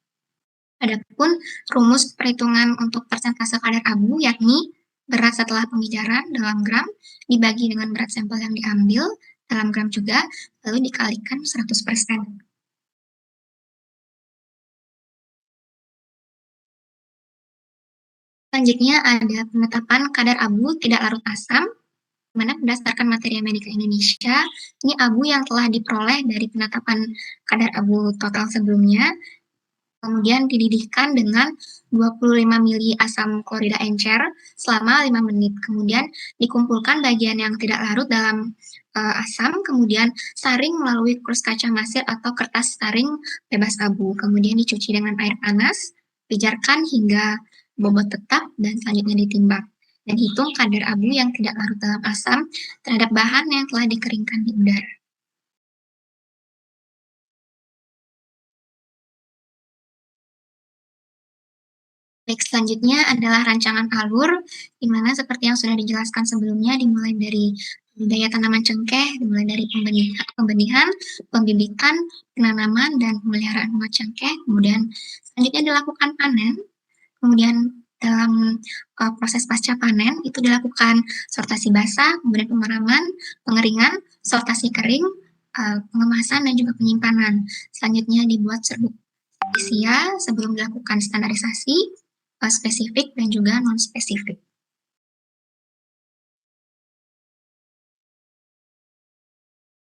Adapun rumus perhitungan untuk persentase kadar abu, yakni berat setelah pemijaran dalam gram dibagi dengan berat sampel yang diambil dalam gram juga, lalu dikalikan 100%. Selanjutnya ada penetapan kadar abu tidak larut asam, di mana berdasarkan Materia Medica Indonesia, ini abu yang telah diperoleh dari penetapan kadar abu total sebelumnya, kemudian dididihkan dengan 25 mili asam klorida encer selama 5 menit. Kemudian dikumpulkan bagian yang tidak larut dalam asam, kemudian saring melalui krus kaca masir atau kertas saring bebas abu. Kemudian dicuci dengan air panas, pijarkan hingga bobot tetap, dan selanjutnya ditimbang. Dan hitung kadar abu yang tidak larut dalam asam terhadap bahan yang telah dikeringkan di udara. Baik, selanjutnya adalah rancangan alur, di mana seperti yang sudah dijelaskan sebelumnya, dimulai dari budidaya tanaman cengkeh, dimulai dari pembenihan, pembibitan, penanaman, dan pemeliharaan bunga cengkeh. Kemudian selanjutnya dilakukan panen. Kemudian dalam proses pasca panen itu dilakukan sortasi basah, kemudian pemeraman, pengeringan, sortasi kering, pengemasan, dan juga penyimpanan. Selanjutnya dibuat serbuk isia sebelum dilakukan standarisasi, spesifik dan juga non-spesifik.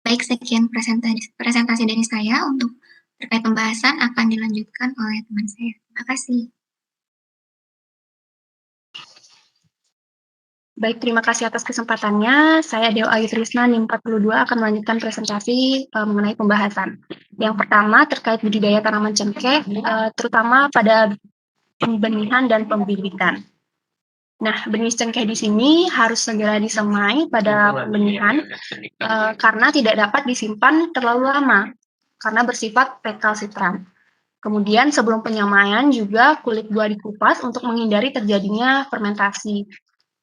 Baik, sekian presentasi dari saya. Untuk terkait pembahasan akan dilanjutkan oleh teman saya. Terima kasih. Baik, terima kasih atas kesempatannya. Saya Dewa Ayu Trisna, NIM 42, akan melanjutkan presentasi mengenai pembahasan. Yang pertama, terkait budidaya tanaman cengkeh, terutama pada pembenihan dan pembibitan. Nah, benih cengkeh di sini harus segera disemai pada pembenihan karena tidak dapat disimpan terlalu lama karena bersifat rekalsitran. Kemudian sebelum penyemaian juga kulit buah dikupas untuk menghindari terjadinya fermentasi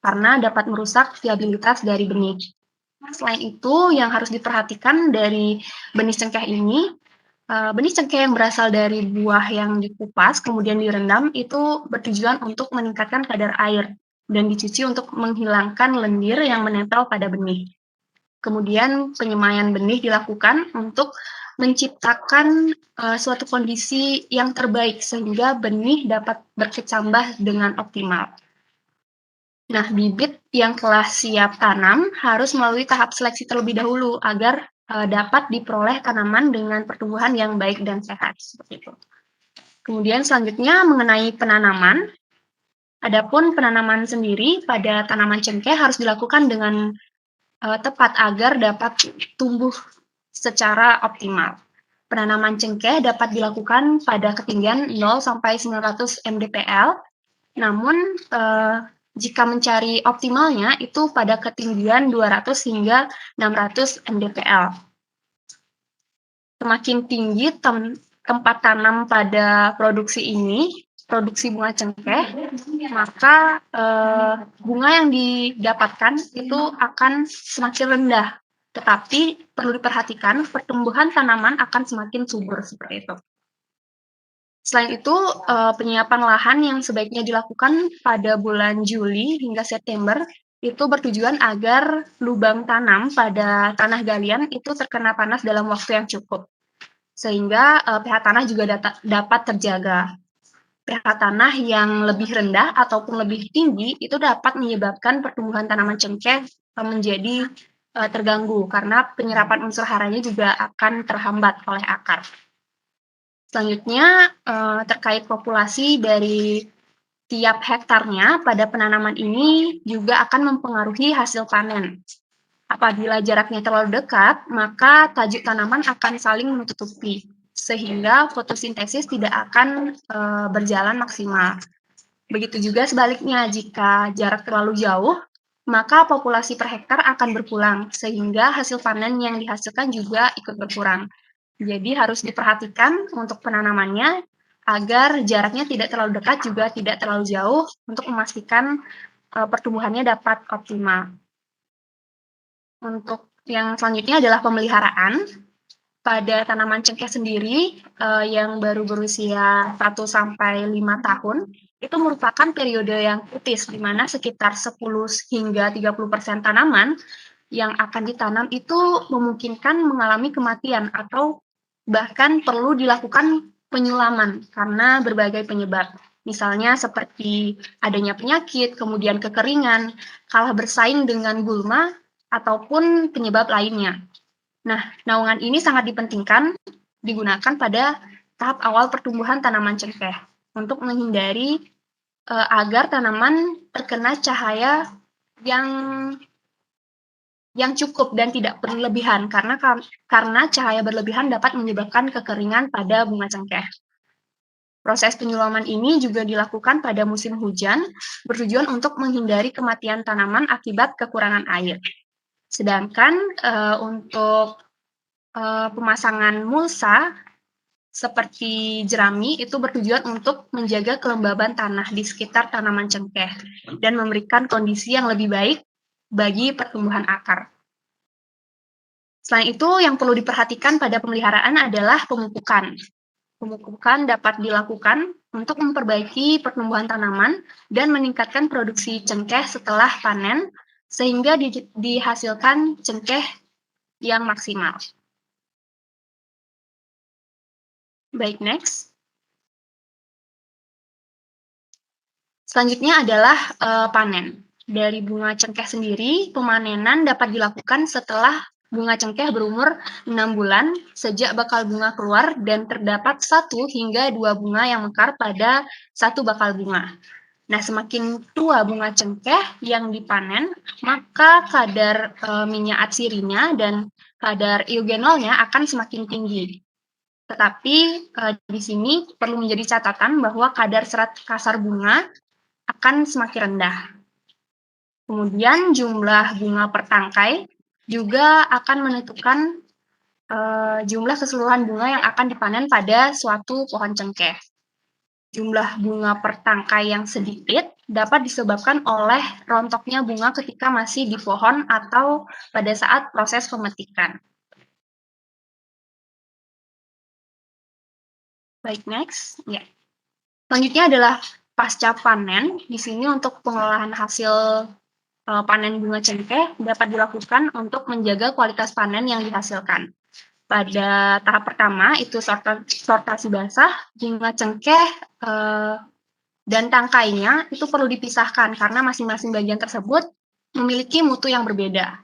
karena dapat merusak viabilitas dari benih. Selain itu, yang harus diperhatikan dari benih cengkeh ini, benih cengkeh yang berasal dari buah yang dikupas kemudian direndam itu bertujuan untuk meningkatkan kadar air dan dicuci untuk menghilangkan lendir yang menempel pada benih. Kemudian penyemaian benih dilakukan untuk menciptakan suatu kondisi yang terbaik sehingga benih dapat berkecambah dengan optimal. Nah, bibit yang telah siap tanam harus melalui tahap seleksi terlebih dahulu agar dapat diperoleh tanaman dengan pertumbuhan yang baik dan sehat, seperti itu. Kemudian selanjutnya mengenai penanaman, adapun penanaman sendiri pada tanaman cengkeh harus dilakukan dengan tepat agar dapat tumbuh secara optimal. Penanaman cengkeh dapat dilakukan pada ketinggian 0 sampai 900 mdpl, namun jika mencari optimalnya itu pada ketinggian 200 hingga 600 mdpl. Semakin tinggi tempat tanam pada produksi bunga cengkeh, maka bunga yang didapatkan itu akan semakin rendah. Tetapi perlu diperhatikan pertumbuhan tanaman akan semakin subur seperti itu. Selain itu, penyiapan lahan yang sebaiknya dilakukan pada bulan Juli hingga September itu bertujuan agar lubang tanam pada tanah galian itu terkena panas dalam waktu yang cukup, sehingga pH tanah juga dapat terjaga. pH tanah yang lebih rendah ataupun lebih tinggi itu dapat menyebabkan pertumbuhan tanaman cengkeh menjadi terganggu karena penyerapan unsur haranya juga akan terhambat oleh akar. Selanjutnya, terkait populasi dari tiap hektarnya pada penanaman ini juga akan mempengaruhi hasil panen. Apabila jaraknya terlalu dekat, maka tajuk tanaman akan saling menutupi, sehingga fotosintesis tidak akan berjalan maksimal. Begitu juga sebaliknya, jika jarak terlalu jauh, maka populasi per hektar akan berkurang, sehingga hasil panen yang dihasilkan juga ikut berkurang. Jadi harus diperhatikan untuk penanamannya agar jaraknya tidak terlalu dekat juga tidak terlalu jauh untuk memastikan pertumbuhannya dapat optimal. Untuk yang selanjutnya adalah pemeliharaan. Pada tanaman cengkeh sendiri yang baru berusia 1 sampai 5 tahun, itu merupakan periode yang kritis di mana sekitar 10 hingga 30% tanaman yang akan ditanam itu memungkinkan mengalami kematian atau bahkan perlu dilakukan penyulaman karena berbagai penyebab. Misalnya seperti adanya penyakit, kemudian kekeringan, kalah bersaing dengan gulma, ataupun penyebab lainnya. Nah, naungan ini sangat dipentingkan digunakan pada tahap awal pertumbuhan tanaman cengkeh untuk menghindari agar tanaman terkena cahaya yang cukup dan tidak berlebihan karena cahaya berlebihan dapat menyebabkan kekeringan pada bunga cengkeh. Proses penyulaman ini juga dilakukan pada musim hujan bertujuan untuk menghindari kematian tanaman akibat kekurangan air. Sedangkan untuk pemasangan mulsa seperti jerami itu bertujuan untuk menjaga kelembaban tanah di sekitar tanaman cengkeh dan memberikan kondisi yang lebih baik bagi pertumbuhan akar. Selain itu, yang perlu diperhatikan pada pemeliharaan adalah pemupukan. Pemupukan dapat dilakukan untuk memperbaiki pertumbuhan tanaman dan meningkatkan produksi cengkeh setelah panen, sehingga dihasilkan cengkeh yang maksimal. Baik, next. Selanjutnya adalah panen. Dari bunga cengkeh sendiri, pemanenan dapat dilakukan setelah bunga cengkeh berumur 6 bulan sejak bakal bunga keluar dan terdapat 1 hingga 2 bunga yang mekar pada 1 bakal bunga. Nah, semakin tua bunga cengkeh yang dipanen, maka kadar minyak atsirinya dan kadar eugenolnya akan semakin tinggi. Tetapi di sini perlu menjadi catatan bahwa kadar serat kasar bunga akan semakin rendah. Kemudian jumlah bunga per tangkai juga akan menentukan jumlah keseluruhan bunga yang akan dipanen pada suatu pohon cengkeh. Jumlah bunga per tangkai yang sedikit dapat disebabkan oleh rontoknya bunga ketika masih di pohon atau pada saat proses pemetikan. Baik, next. Ya. Selanjutnya adalah pasca panen. Di sini untuk pengelolaan hasil panen bunga cengkeh dapat dilakukan untuk menjaga kualitas panen yang dihasilkan. Pada tahap pertama, itu sortasi basah, bunga cengkeh dan tangkainya itu perlu dipisahkan karena masing-masing bagian tersebut memiliki mutu yang berbeda.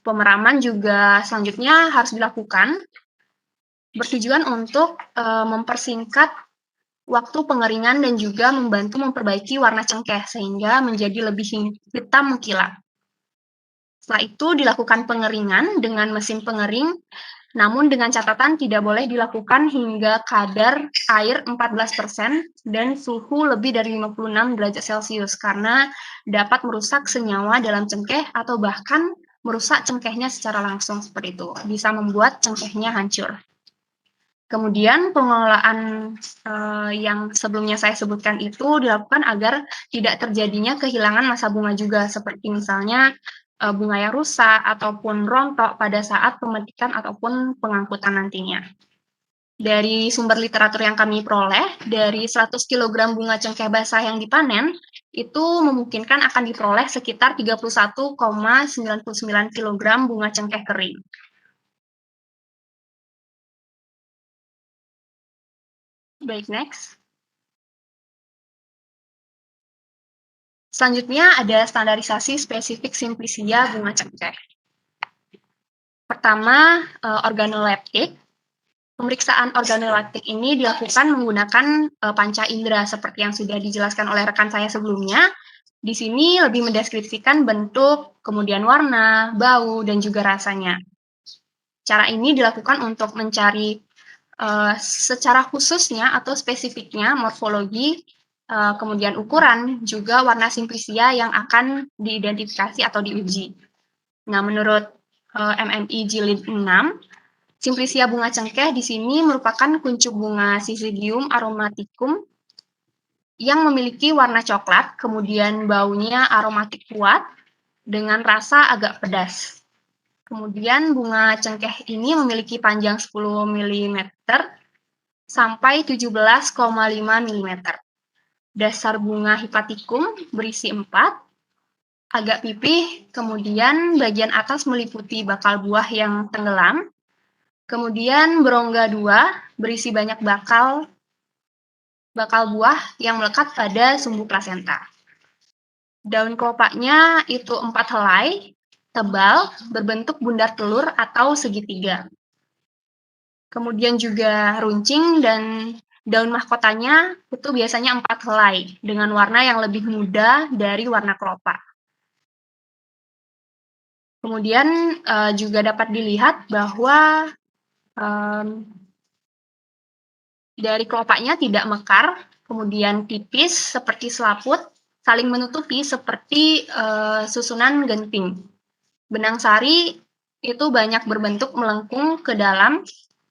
Pemeraman juga selanjutnya harus dilakukan bertujuan untuk mempersingkat waktu pengeringan dan juga membantu memperbaiki warna cengkeh sehingga menjadi lebih hitam mengkilat. Setelah itu dilakukan pengeringan dengan mesin pengering, namun dengan catatan tidak boleh dilakukan hingga kadar air 14% dan suhu lebih dari 56 derajat Celcius karena dapat merusak senyawa dalam cengkeh atau bahkan merusak cengkehnya secara langsung seperti itu, bisa membuat cengkehnya hancur. Kemudian pengelolaan yang sebelumnya saya sebutkan itu dilakukan agar tidak terjadinya kehilangan masa bunga juga, seperti misalnya bunga yang rusak ataupun rontok pada saat pemetikan ataupun pengangkutan nantinya. Dari sumber literatur yang kami peroleh, dari 100 kg bunga cengkeh basah yang dipanen, itu memungkinkan akan diperoleh sekitar 31,99 kg bunga cengkeh kering. Baik, next. Selanjutnya ada standarisasi spesifik simplicia bunga cengkeh. Pertama, organoleptik. Pemeriksaan organoleptik ini dilakukan menggunakan panca indera seperti yang sudah dijelaskan oleh rekan saya sebelumnya. Di sini lebih mendeskripsikan bentuk, kemudian warna, bau, dan juga rasanya. Cara ini dilakukan untuk mencari secara khususnya atau spesifiknya morfologi, kemudian ukuran, juga warna simplicia yang akan diidentifikasi atau diuji. Nah, menurut MMI Jilid 6, simplicia bunga cengkeh di sini merupakan kuncup bunga Syzygium aromaticum yang memiliki warna coklat, kemudian baunya aromatik kuat dengan rasa agak pedas. Kemudian bunga cengkeh ini memiliki panjang 10 mm sampai 17,5 mm. Dasar bunga hipatikum berisi 4, agak pipih, kemudian bagian atas meliputi bakal buah yang tenggelam, kemudian berongga 2 berisi banyak bakal buah yang melekat pada sumbu plasenta. Daun kelopaknya itu 4 helai, tebal, berbentuk bundar telur atau segitiga. Kemudian juga runcing dan daun mahkotanya itu biasanya 4 helai dengan warna yang lebih muda dari warna kelopak. Kemudian juga dapat dilihat bahwa dari kelopaknya tidak mekar, kemudian tipis seperti selaput, saling menutupi seperti susunan genting. Benang sari itu banyak berbentuk melengkung ke dalam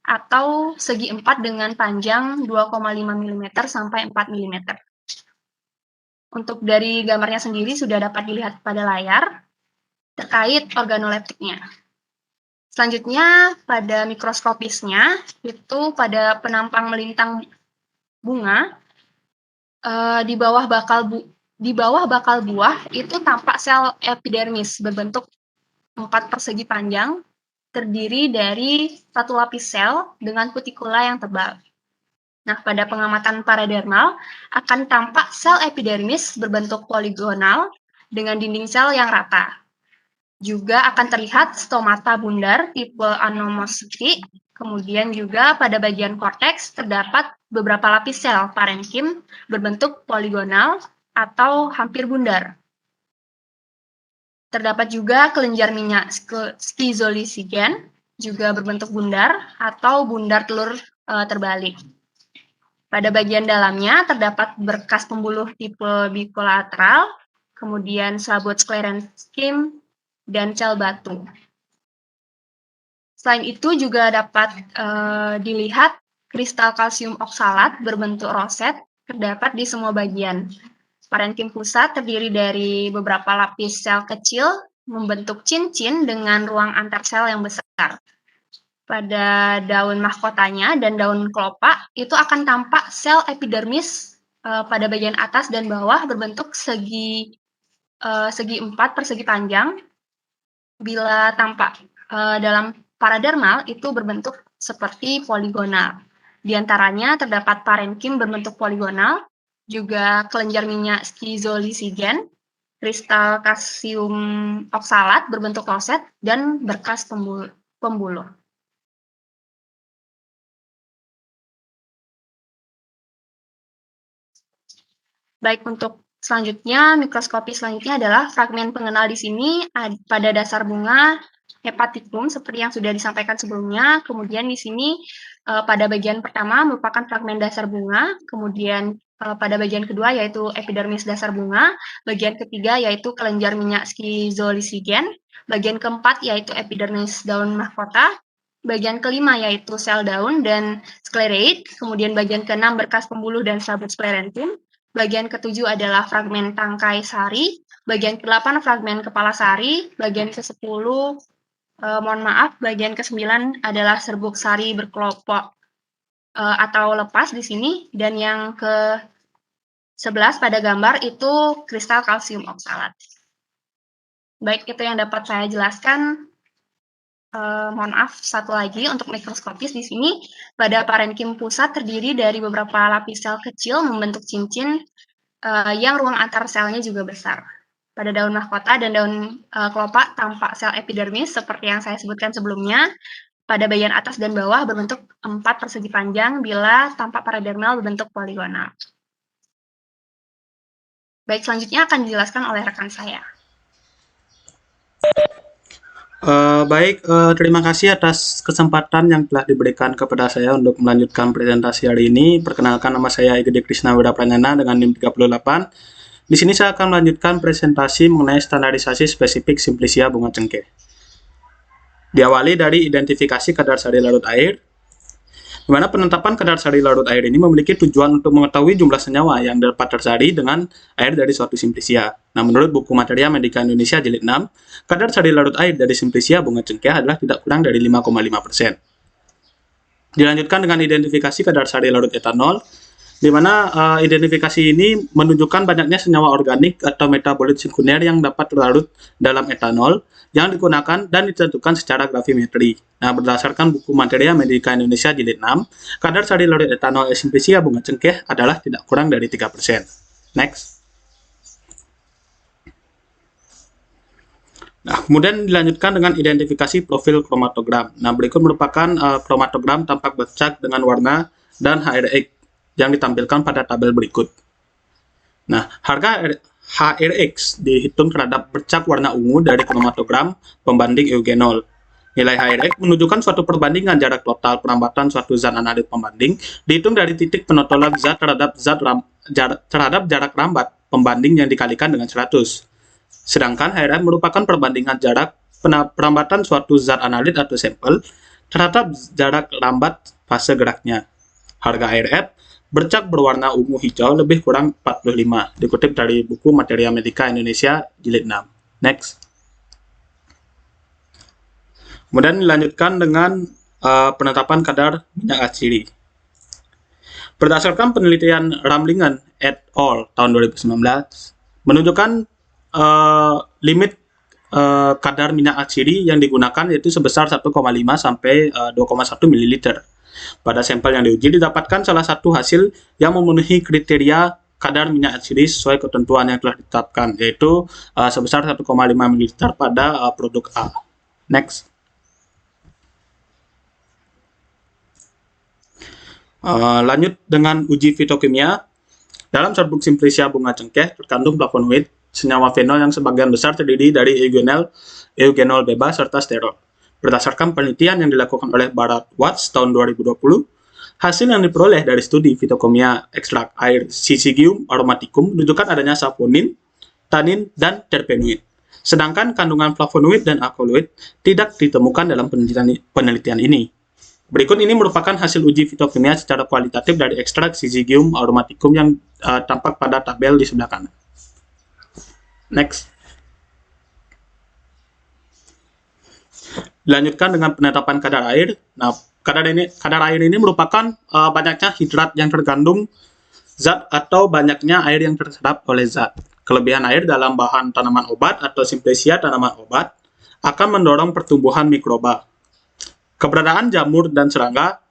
atau segi 4 dengan panjang 2,5 mm sampai 4 mm. Untuk dari gambarnya sendiri sudah dapat dilihat pada layar terkait organoleptiknya. Selanjutnya pada mikroskopisnya itu pada penampang melintang bunga di bawah bakal buah itu tampak sel epidermis berbentuk 4 persegi panjang terdiri dari satu lapis sel dengan kutikula yang tebal. Nah, pada pengamatan paradermal akan tampak sel epidermis berbentuk poligonal dengan dinding sel yang rata. Juga akan terlihat stomata bundar tipe anomositi. Kemudian juga pada bagian korteks terdapat beberapa lapis sel parenkim berbentuk poligonal atau hampir bundar. Terdapat juga kelenjar minyak schizolisigen juga berbentuk bundar atau bundar telur terbalik. Pada bagian dalamnya terdapat berkas pembuluh tipe bikolateral, kemudian selabut sklerenkim, dan sel batu. Selain itu juga dapat dilihat kristal kalsium oksalat berbentuk roset terdapat di semua bagian. Parenkim pusat terdiri dari beberapa lapis sel kecil membentuk cincin dengan ruang antar sel yang besar. Pada daun mahkotanya dan daun kelopak itu akan tampak sel epidermis pada bagian atas dan bawah berbentuk segi 4 persegi panjang. Bila tampak dalam paradermal itu berbentuk seperti poligonal. Di antaranya terdapat parenkim berbentuk poligonal, juga kelenjar minyak schizolisigen, kristal kalsium oksalat berbentuk roset, dan berkas pembuluh. Baik, untuk selanjutnya, mikroskopi selanjutnya adalah fragmen pengenal di sini pada dasar bunga hepatikum seperti yang sudah disampaikan sebelumnya. Kemudian di sini pada bagian pertama merupakan fragmen dasar bunga, kemudian pada bagian kedua yaitu epidermis dasar bunga, bagian ketiga yaitu kelenjar minyak schizolisigen, bagian keempat yaitu epidermis daun mahkota, bagian kelima yaitu sel daun dan sklereid, kemudian bagian keenam berkas pembuluh dan selabut sklerentim, bagian ketujuh adalah fragmen tangkai sari, bagian ke-8 fragmen kepala sari, bagian ke-10 bagian ke-9 adalah serbuk sari berkelompok atau lepas di sini, dan yang ke-11 pada gambar itu kristal kalsium oksalat. Baik, itu yang dapat saya jelaskan. Mohon maaf, satu lagi untuk mikroskopis di sini pada parenkim pusat terdiri dari beberapa lapis sel kecil membentuk cincin yang ruang antar selnya juga besar. Pada daun mahkota dan daun kelopak tampak sel epidermis seperti yang saya sebutkan sebelumnya. Pada bagian atas dan bawah berbentuk 4 persegi panjang bila tampak paradermal berbentuk poligonal. Baik, selanjutnya akan dijelaskan oleh rekan saya. Terima kasih atas kesempatan yang telah diberikan kepada saya untuk melanjutkan presentasi hari ini. Perkenalkan, nama saya Igede Krishna Wirapranjana dengan NIM 38. Di sini saya akan melanjutkan presentasi mengenai standarisasi spesifik Simplicia bunga cengkeh. Diawali dari identifikasi kadar sari larut air, di mana penetapan kadar sari larut air ini memiliki tujuan untuk mengetahui jumlah senyawa yang dapat tersari dengan air dari suatu Simplicia. Nah, menurut buku Materia Medika Indonesia jilid 6, kadar sari larut air dari Simplicia bunga cengkeh adalah tidak kurang dari 5,5%. Dilanjutkan dengan identifikasi kadar sari larut etanol, di mana identifikasi ini menunjukkan banyaknya senyawa organik atau metabolit sekunder yang dapat larut dalam etanol yang digunakan dan ditentukan secara gravimetri. Nah, berdasarkan buku Materia Medika Indonesia jilid 6, kadar sari larut etanol Simplicia bunga cengkeh adalah tidak kurang dari 3%. Next. Nah, kemudian dilanjutkan dengan identifikasi profil kromatogram. Nah, berikut merupakan kromatogram tampak bercak dengan warna dan HRX yang ditampilkan pada tabel berikut. Nah, harga HRX dihitung terhadap bercak warna ungu dari kromatogram pembanding eugenol. Nilai HRX menunjukkan suatu perbandingan jarak total perambatan suatu zat analit pembanding dihitung dari titik pentolan zat terhadap jarak rambat pembanding yang dikalikan dengan 100. Sedangkan HRX merupakan perbandingan jarak perambatan suatu zat analit atau sampel terhadap jarak lambat fase geraknya. Harga air F bercak berwarna ungu hijau lebih kurang 45, dikutip dari buku Materia Medica Indonesia jilid 6. Next. Kemudian dilanjutkan dengan penetapan kadar minyak atsiri. Berdasarkan penelitian Ramlingen et al. Tahun 2019, menunjukkan limit kadar minyak atsiri yang digunakan yaitu sebesar 1,5 sampai 2,1 ml. Pada sampel yang diuji didapatkan salah satu hasil yang memenuhi kriteria kadar minyak atsiri sesuai ketentuan yang telah ditetapkan, yaitu sebesar 1,5 ml pada produk A. Next. Lanjut dengan uji fitokimia. Dalam serbuk Simplicia bunga cengkeh terkandung flavonoid, senyawa fenol yang sebagian besar terdiri dari eugenol bebas serta sterol. Berdasarkan penelitian yang dilakukan oleh Bharat Watts tahun 2020, hasil yang diperoleh dari studi fitokimia ekstrak air Syzygium aromaticum menunjukkan adanya saponin, tanin, dan terpenoid. Sedangkan kandungan flavonoid dan alkaloid tidak ditemukan dalam penelitian ini. Berikut ini merupakan hasil uji fitokimia secara kualitatif dari ekstrak Syzygium aromaticum yang tampak pada tabel di sebelah kanan. Next. Dilanjutkan dengan penetapan kadar air. Nah, kadar air ini merupakan banyaknya hidrat yang terkandung zat atau banyaknya air yang terserap oleh zat. Kelebihan air dalam bahan tanaman obat atau Simplicia tanaman obat akan mendorong pertumbuhan mikroba. Keberadaan jamur dan serangga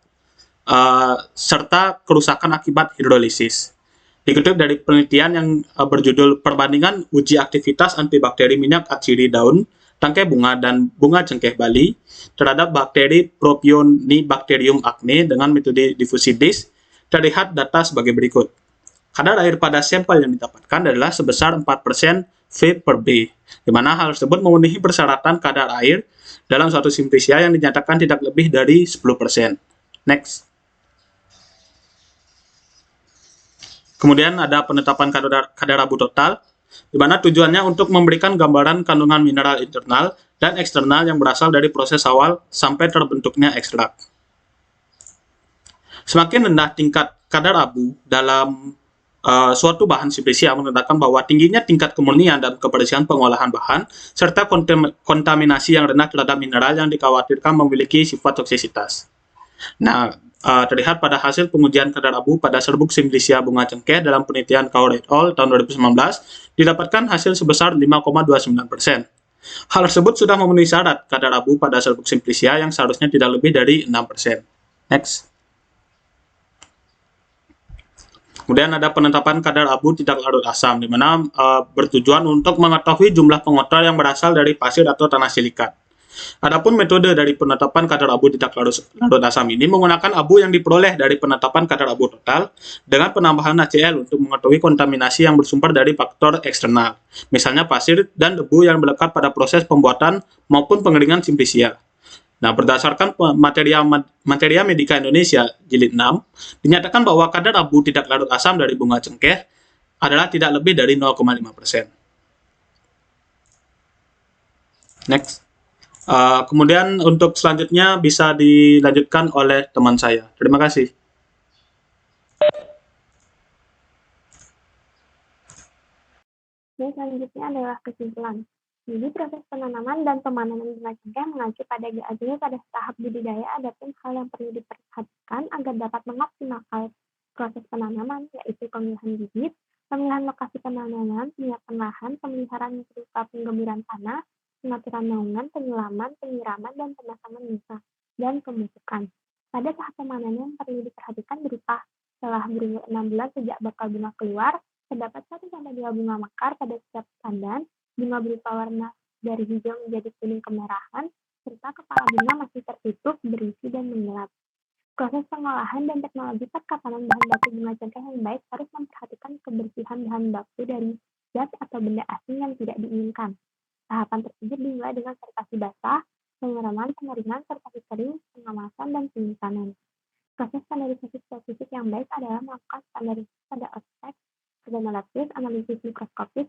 serta kerusakan akibat hidrolisis. Dikutip dari penelitian yang berjudul Perbandingan Uji Aktivitas Antibakteri Minyak Atsiri Daun, Tangkai Bunga, dan Bunga Cengkeh Bali terhadap bakteri Propionibacterium acne dengan metode difusi disk, terlihat data sebagai berikut. Kadar air pada sampel yang didapatkan adalah sebesar 4% V/B, di mana hal tersebut memenuhi persyaratan kadar air dalam suatu Simplicia yang dinyatakan tidak lebih dari 10%. Next. Kemudian ada penetapan kadar abu total, di mana tujuannya untuk memberikan gambaran kandungan mineral internal dan eksternal yang berasal dari proses awal sampai terbentuknya ekstrak. Semakin rendah tingkat kadar abu dalam suatu bahan Simplicia menandakan bahwa tingginya tingkat kemurnian dan kebersihan pengolahan bahan, serta kontaminasi yang rendah terhadap mineral yang dikhawatirkan memiliki sifat toksisitas. Nah, terlihat pada hasil pengujian kadar abu pada serbuk Simplicia bunga cengkeh dalam penelitian Kaur et al. Tahun 2019, didapatkan hasil sebesar 5,29%. Hal tersebut sudah memenuhi syarat kadar abu pada serbuk Simplicia yang seharusnya tidak lebih dari 6%. Next. Kemudian ada penetapan kadar abu tidak larut asam, di mana bertujuan untuk mengetahui jumlah pengotor yang berasal dari pasir atau tanah silikat. Adapun metode dari penetapan kadar abu tidak larut asam ini menggunakan abu yang diperoleh dari penetapan kadar abu total dengan penambahan HCl untuk mengetahui kontaminasi yang bersumber dari faktor eksternal, misalnya pasir dan debu yang melekat pada proses pembuatan maupun pengeringan Simplicia. Nah, berdasarkan Materia Medica Indonesia jilid 6, dinyatakan bahwa kadar abu tidak larut asam dari bunga cengkeh adalah tidak lebih dari 0,5%. Next. Kemudian untuk selanjutnya bisa dilanjutkan oleh teman saya. Terima kasih. Dan selanjutnya adalah kesimpulan. Jadi proses penanaman dan pemanaman bunga cengkeh mengacu pada GAG pada tahap budidaya, adapun hal yang perlu diperhatikan agar dapat mengoptimalkan proses penanaman, yaitu pemilihan bibit, pemilihan lokasi penanaman, penyiapan lahan, pemeliharaan berupa penggemburan tanah, pengaturan naungan, penyelaman, penyiraman, dan pemasangan muka, dan pemupukan. Pada tahap pemanaman perlu diperhatikan berupa setelah berumur 6 bulan sejak bakal bunga keluar, terdapat 1-2 bunga mekar pada setiap tandan, bunga berupa warna dari hijau menjadi kuning kemerahan, serta kepala bunga masih tertutup, berisi, dan mengilap. Proses pengolahan dan teknologi perkapalan bahan baku bunga cengkeh yang baik harus memperhatikan kebersihan bahan baku dari zat atau benda asing yang tidak diinginkan. Tahapan tersebut dimulai dengan fermentasi basah, pengeraman, pengeringan, fermentasi kering, pengemasan, dan penyimpanan. Proses standarisasi spesifik yang baik adalah melakukan standarisasi pada aspek organoleptis, analisis mikroskopis,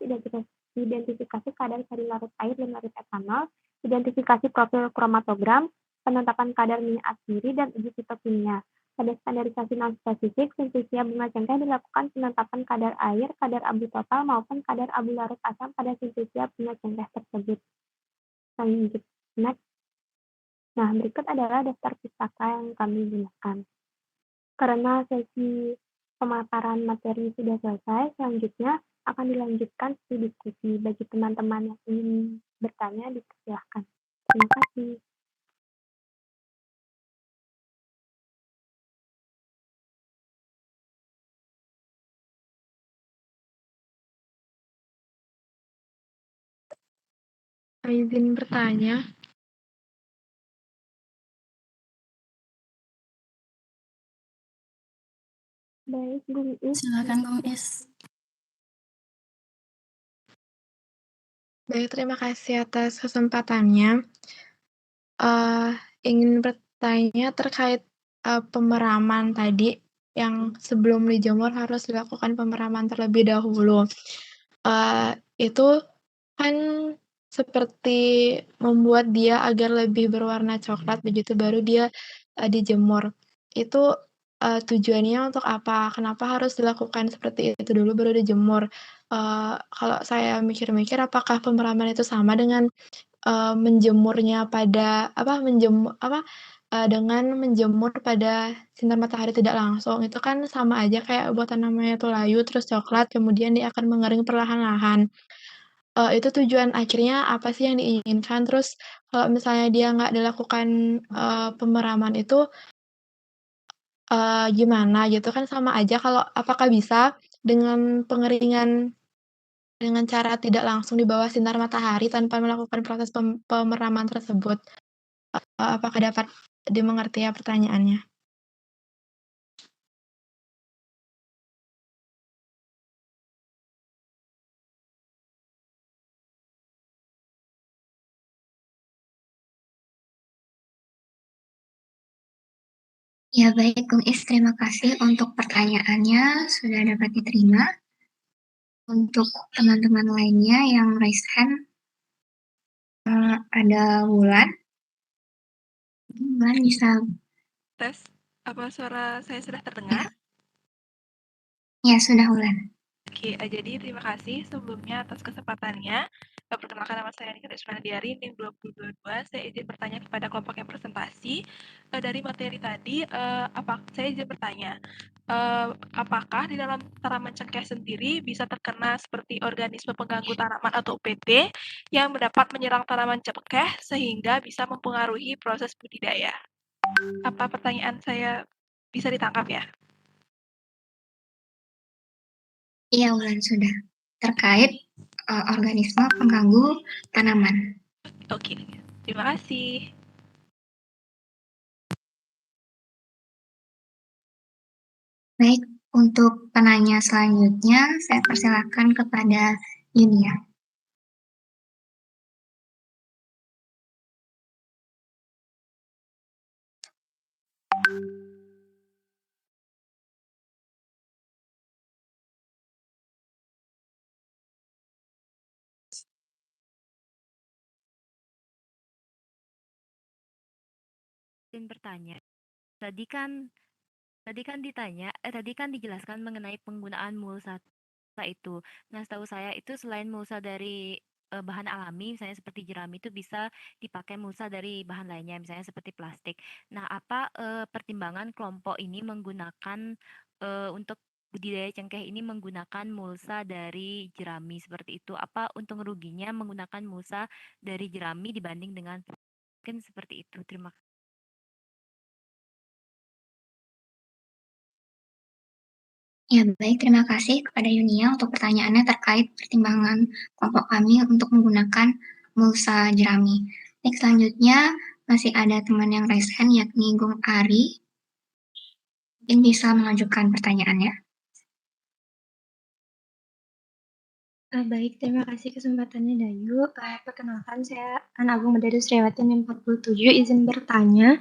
identifikasi kadar seri larut air dan larut etanol, identifikasi profil kromatogram, penetapan kadar minyak atsiri, dan uji fitokimia. Pada standarisasi non-spesifik, sintesia bunga cengkeh dilakukan penetapan kadar air, kadar abu total, maupun kadar abu larut asam pada sintesia bunga cengkeh tersebut. Selanjutnya, berikut adalah daftar pustaka yang kami gunakan. Karena sesi pemaparan materi sudah selesai, selanjutnya akan dilanjutkan sesi diskusi. Bagi teman-teman yang ingin bertanya, dipersilahkan. Terima kasih. Izin bertanya. Baik, Bung Is. Silakan Bung Is. Baik, terima kasih atas kesempatannya. Ingin bertanya terkait pemeraman tadi, yang sebelum dijemur harus dilakukan pemeraman terlebih dahulu. Itu kan seperti membuat dia agar lebih berwarna coklat, begitu baru dia dijemur. Itu tujuannya untuk apa? Kenapa harus dilakukan seperti itu dulu baru dijemur? Kalau saya mikir-mikir, apakah pemeraman itu sama dengan menjemurnya pada dengan menjemur pada sinar matahari tidak langsung? Itu kan sama aja kayak buatan namanya itu layu terus coklat, kemudian dia akan mengering perlahan-lahan. Itu tujuan akhirnya apa sih yang diinginkan? Terus kalau misalnya dia nggak dilakukan pemeraman itu gimana gitu? Kan sama aja, apakah bisa dengan pengeringan dengan cara tidak langsung di bawah sinar matahari tanpa melakukan proses pemeraman tersebut? Apakah dapat dimengerti ya pertanyaannya? Ya baik, Bung Is, terima kasih untuk pertanyaannya, sudah dapat diterima. Untuk teman-teman lainnya yang raise hand, ada Wulan. Wulan bisa. Tes, apa suara saya sudah terdengar? Ya, sudah Wulan. Oke, jadi terima kasih sebelumnya atas kesempatannya. Perkenalkan, nama saya Nika Desmandiari, NIM 2022. Saya izin bertanya kepada kelompok yang presentasi. Dari materi tadi, saya izin bertanya, apakah di dalam tanaman cengkeh sendiri bisa terkena seperti organisme pengganggu tanaman atau UPT yang mendapat menyerang tanaman cengkeh sehingga bisa mempengaruhi proses budidaya? Apa pertanyaan saya bisa ditangkap ya? Iya, Wulan, sudah. Terkait organisme pengganggu tanaman. Oke, terima kasih. Baik, untuk penanya selanjutnya, saya persilakan kepada Yunia. Izin bertanya. Tadi kan dijelaskan mengenai penggunaan mulsa itu. Nah, setahu saya itu selain mulsa dari bahan alami, misalnya seperti jerami, itu bisa dipakai mulsa dari bahan lainnya, misalnya seperti plastik. Nah, apa pertimbangan kelompok ini menggunakan untuk budidaya cengkeh ini menggunakan mulsa dari jerami seperti itu? Apa untung ruginya menggunakan mulsa dari jerami dibanding dengan mungkin seperti itu? Terima kasih. Ya, baik. Terima kasih kepada Yunia untuk pertanyaannya terkait pertimbangan kelompok kami untuk menggunakan mulsa jerami. Baik, selanjutnya masih ada teman yang raise hand, yakni Gung Ari. Mungkin bisa mengajukan pertanyaannya. Baik, terima kasih kesempatannya Dayu. Perkenalkan, saya Ana Agung Medari Sriawati NIM 47, izin bertanya,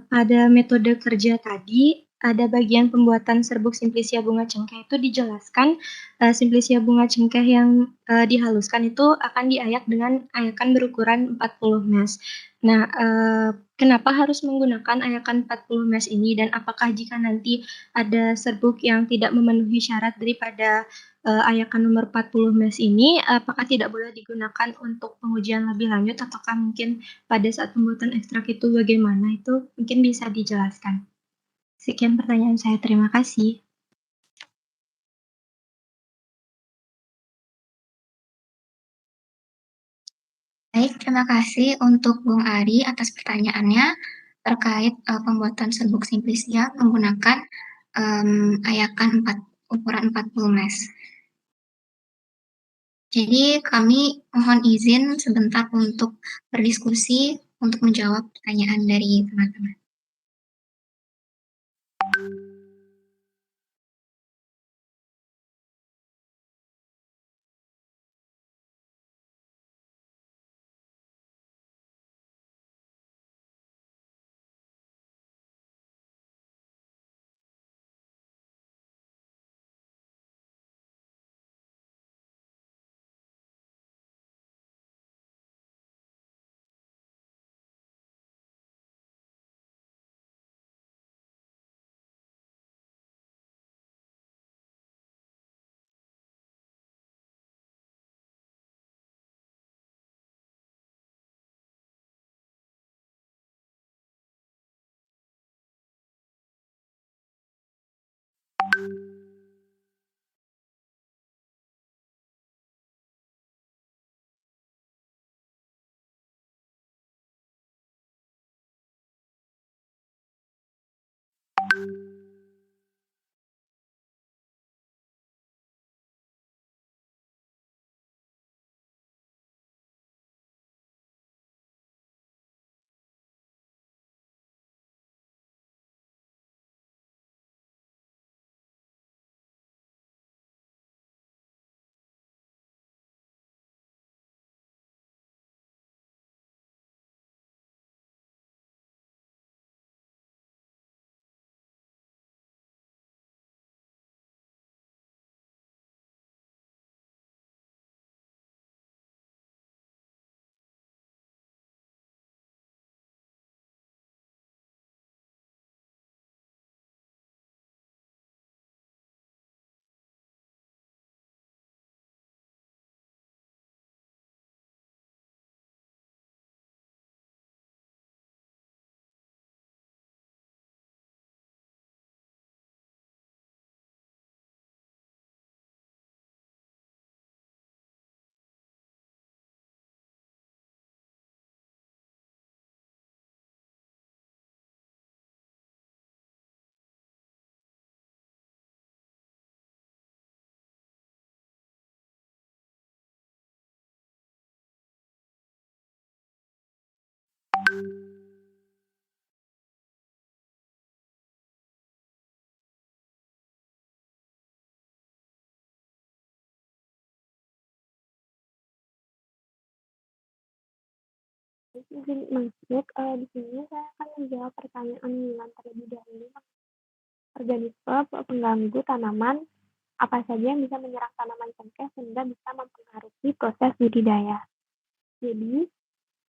pada metode kerja tadi, ada bagian pembuatan serbuk Simplicia bunga cengkeh itu dijelaskan, Simplicia bunga cengkeh yang, dihaluskan itu akan diayak dengan ayakan berukuran 40 mes. Nah, kenapa harus menggunakan ayakan 40 mes ini dan apakah jika nanti ada serbuk yang tidak memenuhi syarat daripada, ayakan nomor 40 mes ini, apakah tidak boleh digunakan untuk pengujian lebih lanjut ataukah mungkin pada saat pembuatan ekstrak itu bagaimana? Itu mungkin bisa dijelaskan. Sekian pertanyaan saya, terima kasih. Baik, terima kasih untuk Bung Ari atas pertanyaannya terkait pembuatan serbuk Simplicia menggunakan ayakan ukuran 40 mes. Jadi kami mohon izin sebentar untuk berdiskusi untuk menjawab pertanyaan dari teman-teman. Izin masuk, di sini saya akan menjawab pertanyaan Milan terlebih dahulu. Organisme pengganggu tanaman apa saja yang bisa menyerang tanaman cengkeh sehingga bisa mempengaruhi proses budidaya. Jadi,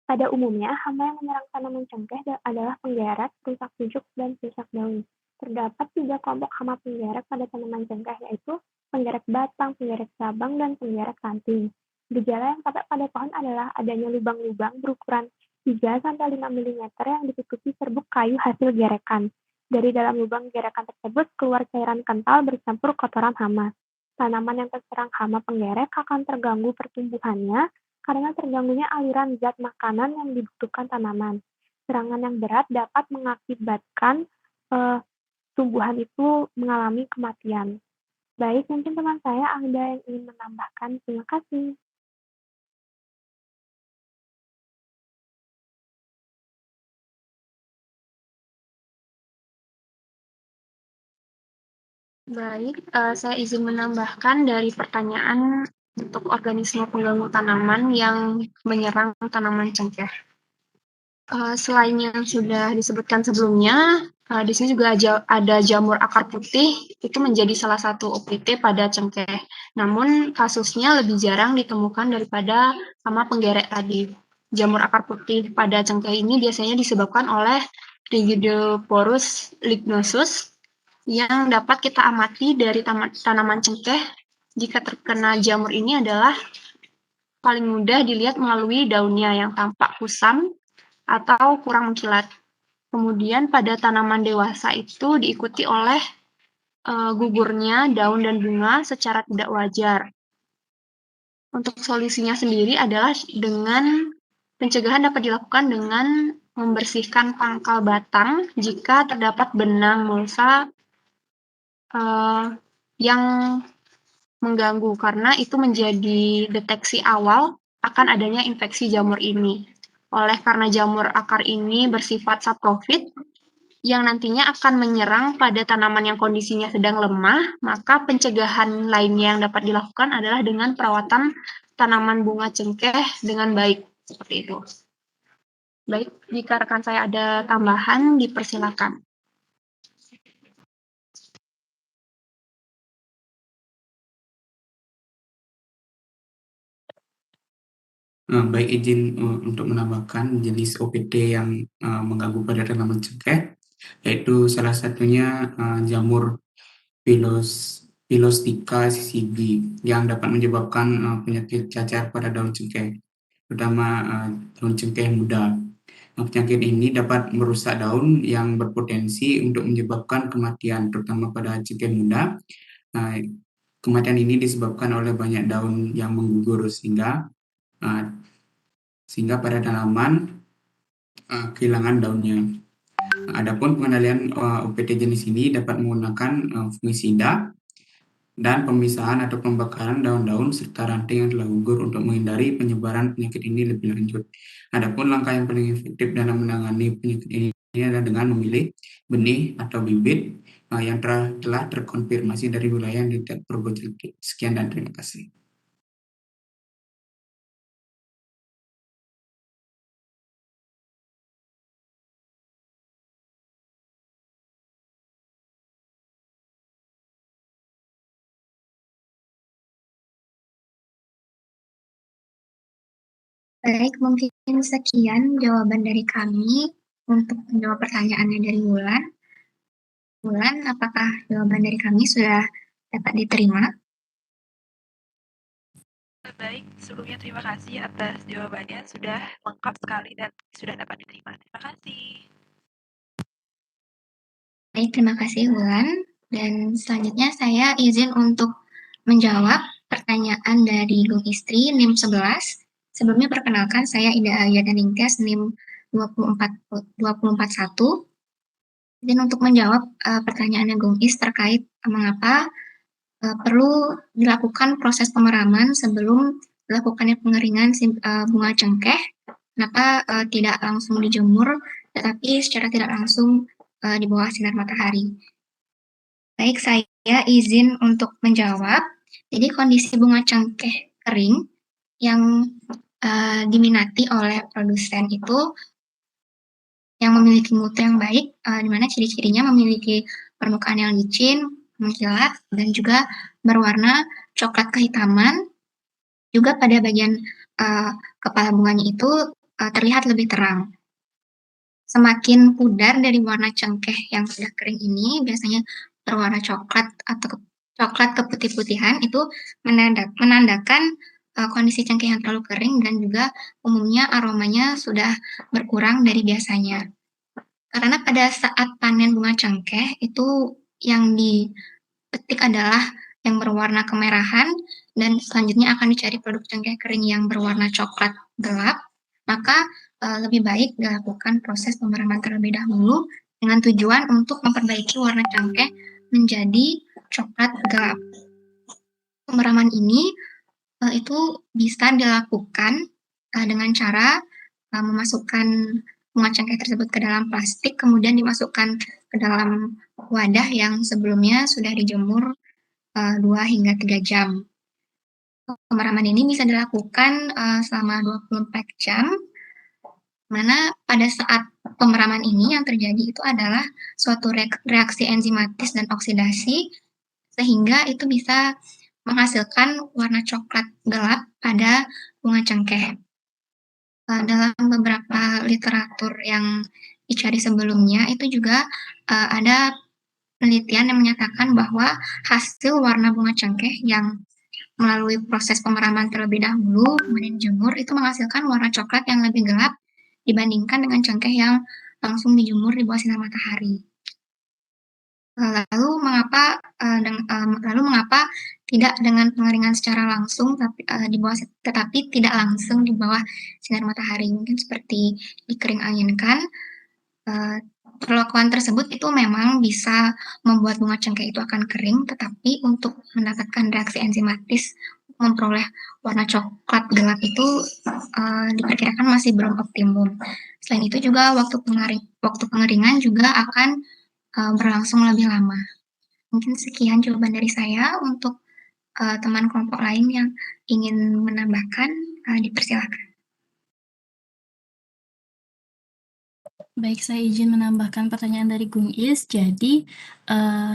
pada umumnya hama yang menyerang tanaman cengkeh adalah penggeret, rusak pucuk, dan rusak daun. Terdapat 3 kelompok hama penggeret pada tanaman cengkeh, yaitu penggeret batang, penggeret cabang, dan penggeret ranting. Gejala yang tampak pada pohon adalah adanya lubang-lubang berukuran 3-5 mm yang ditutupi serbuk kayu hasil gerekan. Dari dalam lubang gerekan tersebut keluar cairan kental bercampur kotoran hama. Tanaman yang terserang hama penggeret akan terganggu pertumbuhannya karena terganggunya aliran zat makanan yang dibutuhkan tanaman. Serangan yang berat dapat mengakibatkan tumbuhan itu mengalami kematian. Baik, mungkin teman saya ada yang ingin menambahkan. Terima kasih. Baik, saya izin menambahkan dari pertanyaan untuk organisme pengganggu tanaman yang menyerang tanaman cengkeh. Selain yang sudah disebutkan sebelumnya, di sini juga ada jamur akar putih, itu menjadi salah satu OPT pada cengkeh. Namun kasusnya lebih jarang ditemukan daripada hama penggerek tadi. Jamur akar putih pada cengkeh ini biasanya disebabkan oleh Rigidoporus lignosus yang dapat kita amati dari tanaman cengkeh. Jika terkena jamur ini adalah paling mudah dilihat melalui daunnya yang tampak kusam atau kurang mengkilat. Kemudian pada tanaman dewasa itu diikuti oleh gugurnya daun dan bunga secara tidak wajar. Untuk solusinya sendiri adalah dengan pencegahan dapat dilakukan dengan membersihkan pangkal batang jika terdapat benang mulsa yang mengganggu, karena itu menjadi deteksi awal akan adanya infeksi jamur ini. Karena jamur akar ini bersifat saprofit, yang nantinya akan menyerang pada tanaman yang kondisinya sedang lemah, maka pencegahan lainnya yang dapat dilakukan adalah dengan perawatan tanaman bunga cengkeh dengan baik, seperti itu. Baik, jika rekan saya ada tambahan, dipersilakan. Baik, izin untuk menambahkan jenis OPT yang mengganggu pada tanaman cengkeh, yaitu salah satunya jamur Pilostika CCB yang dapat menyebabkan penyakit cacar pada daun cengkeh, terutama daun cengkeh muda. Penyakit ini dapat merusak daun yang berpotensi untuk menyebabkan kematian, terutama pada cengkeh muda. Kematian ini disebabkan oleh banyak daun yang menggugur sehingga pada tanaman kehilangan daunnya. Adapun pengendalian OPT jenis ini dapat menggunakan fungisida dan pemisahan atau pembakaran daun-daun serta ranting yang telah gugur untuk menghindari penyebaran penyakit ini lebih lanjut. Adapun langkah yang paling efektif dalam menangani penyakit ini adalah dengan memilih benih atau bibit yang telah terkonfirmasi dari wilayah yang tidak Probolinggo. Sekian dan terima kasih. Baik, mungkin sekian jawaban dari kami untuk menjawab pertanyaannya dari Wulan. Wulan, apakah jawaban dari kami sudah dapat diterima? Baik, sebelumnya terima kasih atas jawabannya, sudah lengkap sekali dan sudah dapat diterima. Terima kasih. Baik, terima kasih Wulan. Dan selanjutnya saya izin untuk menjawab pertanyaan dari Gung Istri NIM 11. Sebelumnya perkenalkan, saya Ida Aya Daningtyas NIM 241. Dan untuk menjawab pertanyaannya Gung Is terkait mengapa perlu dilakukan proses pemeraman sebelum dilakukannya pengeringan bunga cengkeh, kenapa tidak langsung dijemur, tetapi secara tidak langsung di bawah sinar matahari. Baik, saya izin untuk menjawab. Jadi kondisi bunga cengkeh kering yang diminati oleh produsen itu yang memiliki mutu yang baik, di mana ciri-cirinya memiliki permukaan yang licin, mengkilat, dan juga berwarna coklat kehitaman. Juga pada bagian kepala bunganya itu terlihat lebih terang. Semakin pudar dari warna cengkeh yang sudah kering ini, biasanya berwarna coklat atau coklat keputih-putihan, itu menandakan kondisi cengkeh yang terlalu kering dan juga umumnya aromanya sudah berkurang dari biasanya. Karena pada saat panen bunga cengkeh itu yang dipetik adalah yang berwarna kemerahan dan selanjutnya akan dicari produk cengkeh kering yang berwarna coklat gelap, maka lebih baik dilakukan proses pemeraman terlebih dahulu dengan tujuan untuk memperbaiki warna cengkeh menjadi coklat gelap. Pemeraman ini itu bisa dilakukan dengan cara memasukkan bunga cengkeh tersebut ke dalam plastik, kemudian dimasukkan ke dalam wadah yang sebelumnya sudah dijemur 2 hingga 3 jam. Pemeraman ini bisa dilakukan selama 24 jam Mana pada saat pemeraman ini yang terjadi itu adalah suatu reaksi enzimatis dan oksidasi, sehingga itu bisa menghasilkan warna coklat gelap pada bunga cengkeh. Dalam beberapa literatur yang dicari sebelumnya, itu juga ada penelitian yang menyatakan bahwa hasil warna bunga cengkeh yang melalui proses pemeraman terlebih dahulu, kemudian dijemur, itu menghasilkan warna coklat yang lebih gelap dibandingkan dengan cengkeh yang langsung dijemur di bawah sinar matahari. Lalu mengapa tidak dengan pengeringan secara langsung, tetapi tidak langsung di bawah sinar matahari? Mungkin seperti dikering anginkan. Perlakuan tersebut itu memang bisa membuat bunga cengkeh itu akan kering, tetapi untuk mendapatkan reaksi enzimatis memperoleh warna coklat gelap itu diperkirakan masih belum optimum. Selain itu juga waktu pengeringan juga akan berlangsung lebih lama. Mungkin sekian jawaban dari saya. Untuk teman kelompok lain yang ingin menambahkan, dipersilakan. Baik, saya izin menambahkan pertanyaan dari Gung Is. Jadi,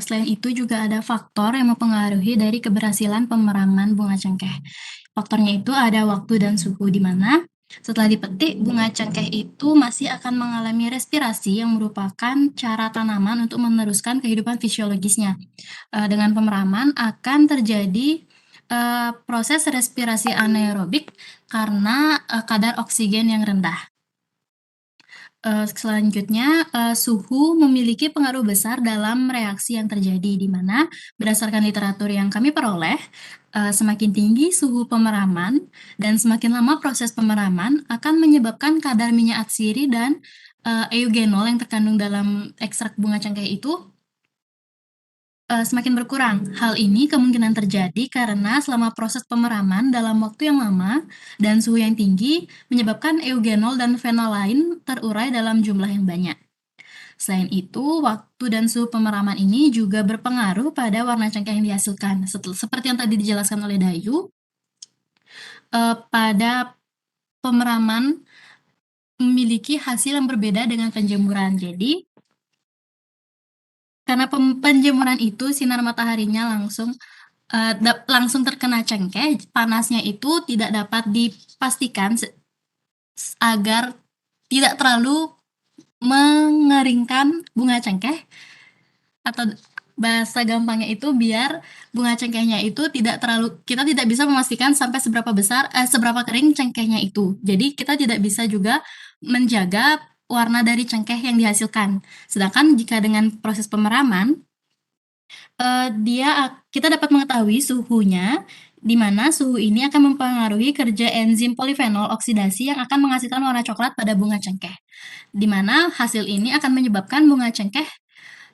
selain itu juga ada faktor yang mempengaruhi dari keberhasilan pemeraman bunga cengkeh. Faktornya itu ada waktu dan suhu, di mana setelah dipetik, bunga cengkeh itu masih akan mengalami respirasi yang merupakan cara tanaman untuk meneruskan kehidupan fisiologisnya. Dengan pemeraman akan terjadi proses respirasi anaerobik karena kadar oksigen yang rendah. Selanjutnya, suhu memiliki pengaruh besar dalam reaksi yang terjadi, di mana berdasarkan literatur yang kami peroleh, semakin tinggi suhu pemeraman dan semakin lama proses pemeraman akan menyebabkan kadar minyak atsiri dan eugenol yang terkandung dalam ekstrak bunga cengkeh itu semakin berkurang. Hal ini kemungkinan terjadi karena selama proses pemeraman dalam waktu yang lama dan suhu yang tinggi menyebabkan eugenol dan fenolain terurai dalam jumlah yang banyak. Selain itu, waktu dan suhu pemeraman ini juga berpengaruh pada warna cengkeh yang dihasilkan. Seperti yang tadi dijelaskan oleh Dayu, pada pemeraman memiliki hasil yang berbeda dengan penjemuran. Jadi, karena penjemuran itu sinar mataharinya langsung terkena cengkeh, panasnya itu tidak dapat dipastikan agar tidak terlalu mengeringkan bunga cengkeh, atau bahasa gampangnya itu biar bunga cengkehnya itu kita tidak bisa memastikan sampai seberapa kering cengkehnya itu. Jadi kita tidak bisa juga menjaga warna dari cengkeh yang dihasilkan. Sedangkan jika dengan proses pemeraman, kita dapat mengetahui suhunya, di mana suhu ini akan mempengaruhi kerja enzim polifenol oksidasi yang akan menghasilkan warna coklat pada bunga cengkeh. Di mana hasil ini akan menyebabkan bunga cengkeh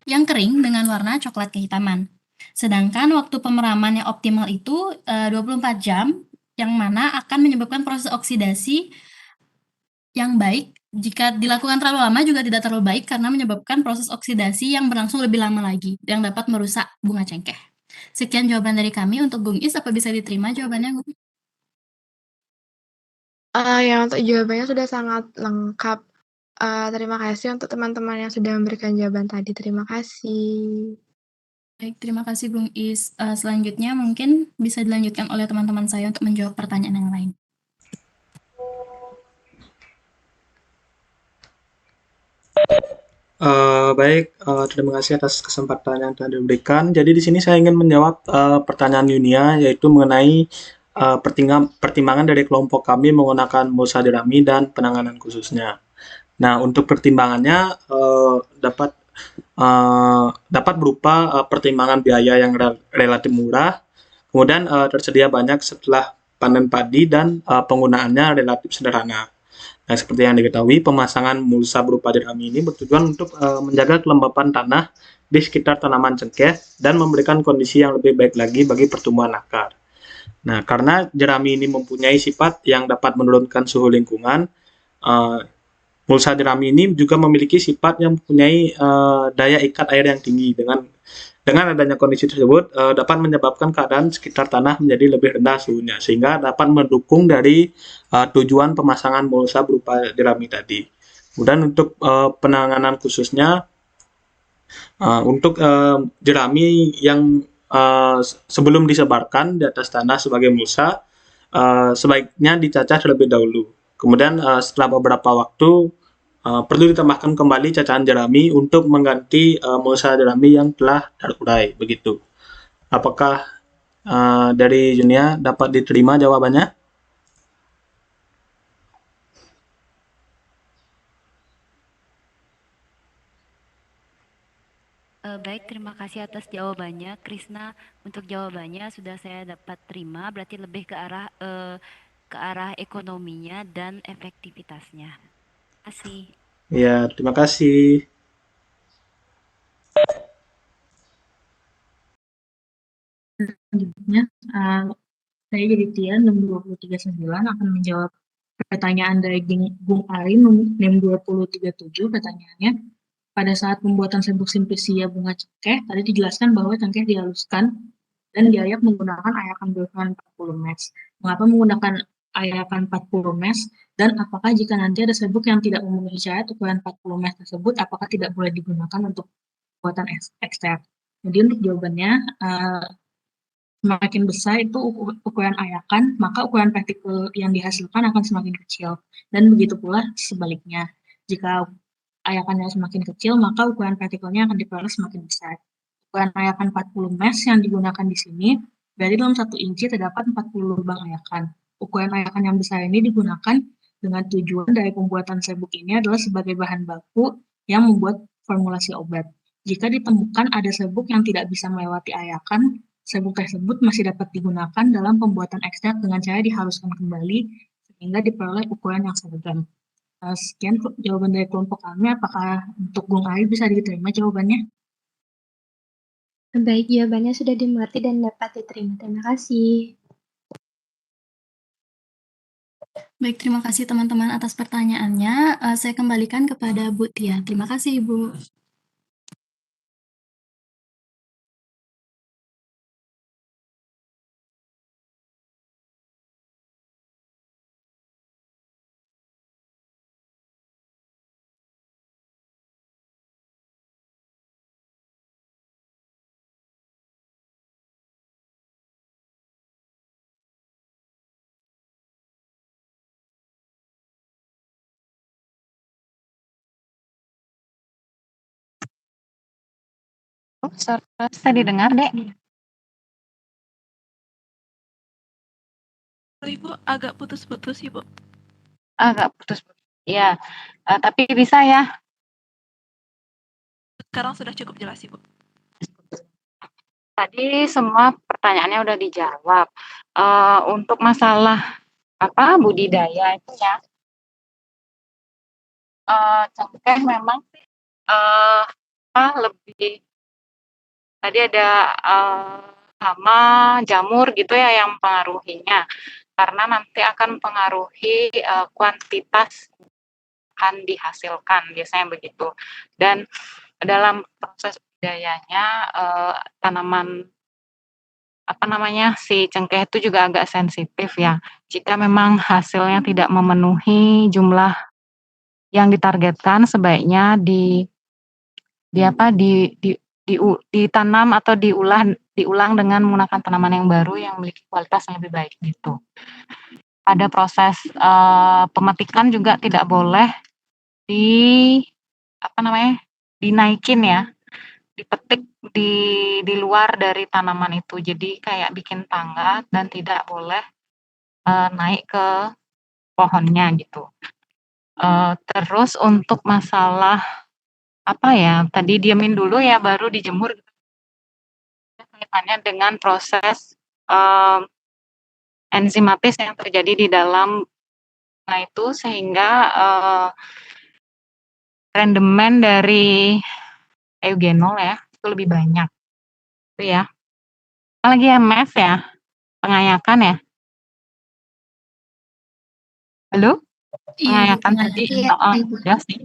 yang kering dengan warna coklat kehitaman. Sedangkan waktu pemeraman yang optimal itu 24 jam, yang mana akan menyebabkan proses oksidasi yang baik. Jika dilakukan terlalu lama juga tidak terlalu baik karena menyebabkan proses oksidasi yang berlangsung lebih lama lagi, yang dapat merusak bunga cengkeh. Sekian jawaban dari kami. Untuk Gung Is, apa bisa diterima jawabannya, Gung? Ya, untuk jawabannya sudah sangat lengkap. Terima kasih untuk teman-teman yang sudah memberikan jawaban tadi. Terima kasih. Baik, terima kasih Gung Is. Selanjutnya mungkin bisa dilanjutkan oleh teman-teman saya untuk menjawab pertanyaan yang lain. Baik, terima kasih atas kesempatan yang telah diberikan. Jadi di sini saya ingin menjawab pertanyaan Yunia, yaitu mengenai pertimbangan dari kelompok kami menggunakan mulsa jerami dan penanganan khususnya. Nah, untuk pertimbangannya dapat berupa pertimbangan biaya yang relatif murah, kemudian tersedia banyak setelah panen padi, dan penggunaannya relatif sederhana. Nah, seperti yang diketahui, pemasangan mulsa berupa jerami ini bertujuan untuk menjaga kelembapan tanah di sekitar tanaman cengkeh dan memberikan kondisi yang lebih baik lagi bagi pertumbuhan akar. Nah, karena jerami ini mempunyai sifat yang dapat menurunkan suhu lingkungan, mulsa jerami ini juga memiliki sifat yang mempunyai daya ikat air yang tinggi dengan Dengan adanya kondisi tersebut dapat menyebabkan keadaan sekitar tanah menjadi lebih rendah suhunya, sehingga dapat mendukung dari tujuan pemasangan mulsa berupa jerami tadi. Kemudian untuk penanganan khususnya untuk jerami yang sebelum disebarkan di atas tanah sebagai mulsa, sebaiknya dicacah terlebih dahulu. Kemudian setelah beberapa waktu perlu ditambahkan kembali cacahan jerami untuk mengganti mulsa jerami yang telah terurai. Begitu. Apakah dari Junia dapat diterima jawabannya? Baik, terima kasih atas jawabannya, Krisna. Untuk jawabannya sudah saya dapat terima, berarti lebih ke arah ekonominya dan efektivitasnya. Terima kasih. Ya, terima kasih. Selanjutnya, saya jadi Tia, NIM 239 akan menjawab pertanyaan dari Bung Ari, NIM 2037. Pertanyaannya, pada saat pembuatan serbuk simplisia bunga cengkeh, tadi dijelaskan bahwa cengkeh dihaluskan dan diayak menggunakan ayakan berukuran 40 mesh. Mengapa menggunakan ayakan 40 mesh? Dan apakah jika nanti ada serbuk yang tidak memenuhi syarat ukuran 40 mesh tersebut, apakah tidak boleh digunakan untuk pembuatan ekstrak? Jadi untuk jawabannya, semakin besar itu ukuran ayakan, maka ukuran partikel yang dihasilkan akan semakin kecil. Dan begitu pula sebaliknya. Jika ayakannya semakin kecil, maka ukuran partikelnya akan diperoleh semakin besar. Ukuran ayakan 40 mesh yang digunakan di sini, dari dalam 1 inci terdapat 40 lubang ayakan. Ukuran ayakan yang besar ini digunakan dengan tujuan dari pembuatan serbuk ini adalah sebagai bahan baku yang membuat formulasi obat. Jika ditemukan ada serbuk yang tidak bisa melewati ayakan, serbuk tersebut masih dapat digunakan dalam pembuatan ekstrak dengan cara dihaluskan kembali sehingga diperoleh ukuran yang seragam. Sekian jawaban dari kelompok kami. Apakah untuk Bung Ari bisa diterima jawabannya? Baik, jawabannya sudah dimengerti dan dapat diterima. Terima kasih. Baik, terima kasih teman-teman atas pertanyaannya. Saya kembalikan kepada Bu Tia. Terima kasih, Ibu. Saya didengar, Dek. Ibu agak putus-putus, Ibu. Agak putus-putus. Ya, tapi bisa ya. Sekarang sudah cukup jelas, Ibu. Tadi semua pertanyaannya udah dijawab. Untuk masalah budidaya itu ya, cengkeh memang lebih tadi ada hama, jamur gitu ya yang pengaruhinya, karena nanti akan pengaruhi kuantitas akan dihasilkan, biasanya begitu. Dan dalam proses budidayanya tanaman si cengkeh itu juga agak sensitif ya. Jika memang hasilnya tidak memenuhi jumlah yang ditargetkan, sebaiknya ditanam atau diulang dengan menggunakan tanaman yang baru yang memiliki kualitas yang lebih baik gitu. Pada proses pemetikan juga tidak boleh dinaikin ya, dipetik di luar dari tanaman itu. Jadi kayak bikin tangga dan tidak boleh naik ke pohonnya gitu. Terus untuk masalah tadi diamin dulu ya baru dijemur. Kaitannya dengan proses enzimatis yang terjadi di dalam itu sehingga rendemen dari eugenol ya itu lebih banyak itu ya. Lagi MF ya, pengayakan ya. Halo? Pengayakan tadi udah sih.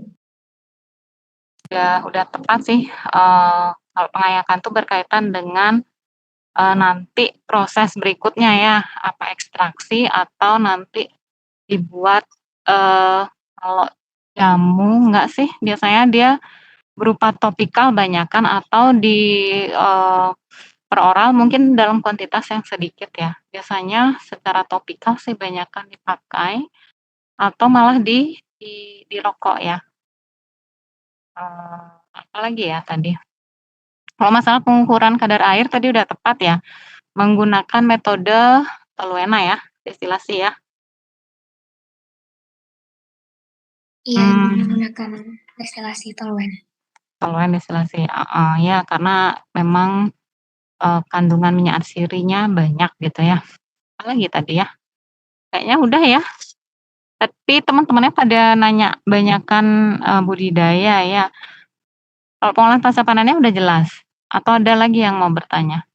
Udah tepat sih Kalau pengayakan tuh berkaitan dengan, nanti proses berikutnya ya, apa ekstraksi atau nanti dibuat, kalau jamu enggak sih, biasanya dia berupa topikal banyakan atau di, per oral mungkin dalam kuantitas yang sedikit ya. Biasanya secara topikal sih banyakan dipakai atau malah di rokok ya. Apalagi ya tadi? Kalau masalah pengukuran kadar air tadi udah tepat ya, menggunakan metode Toluena ya, destilasi ya? Iya, menggunakan destilasi Toluena. Toluena destilasi, heeh, ya karena memang, kandungan minyak arsirinya banyak gitu ya. Apalagi tadi ya? Kayaknya udah ya? Tapi teman-temannya pada nanya banyakan, budidaya ya. Kalau pengolahan pasca panennya udah jelas? Atau ada lagi yang mau bertanya?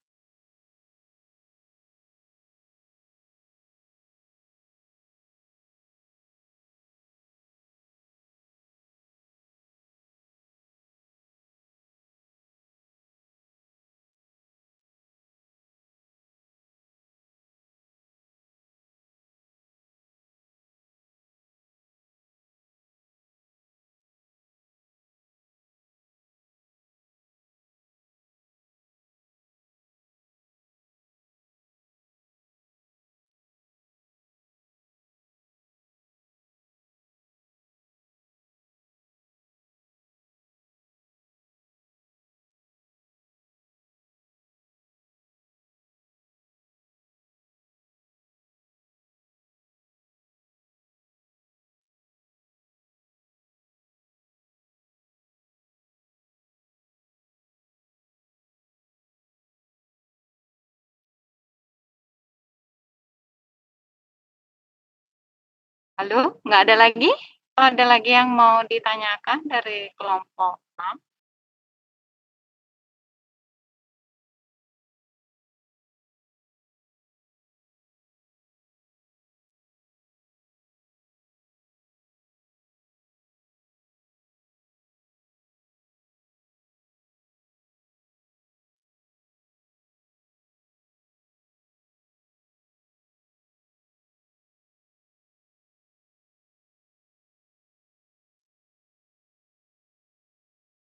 Halo, nggak ada lagi? Atau ada lagi yang mau ditanyakan dari kelompok 6?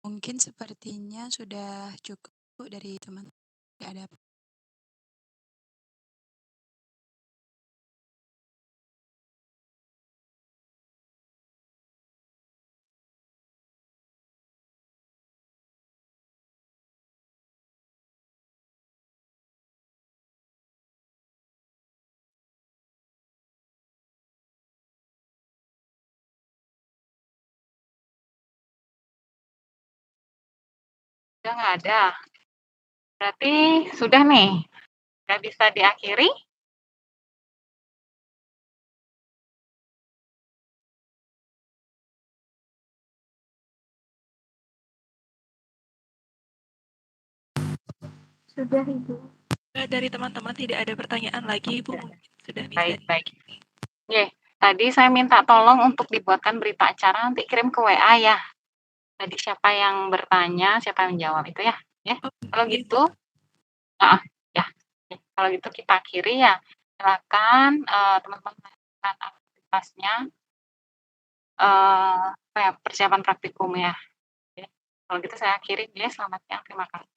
Mungkin sepertinya sudah cukup dari teman. Tidak ada. Udah nggak ada? Berarti sudah nih? Udah bisa diakhiri? Sudah, Ibu. Dari teman-teman tidak ada pertanyaan lagi, Ibu. Mungkin sudah bisa. Baik. Oke, tadi saya minta tolong untuk dibuatkan berita acara, nanti kirim ke WA ya. Tadi siapa yang bertanya, siapa yang menjawab itu ya. Kalau gitu, ya. Kalau gitu kita akhiri ya. Silakan teman-teman melakukan aktivitasnya, persiapan praktikum ya. Kalau gitu saya akhiri ya. Selamat siang, terima kasih.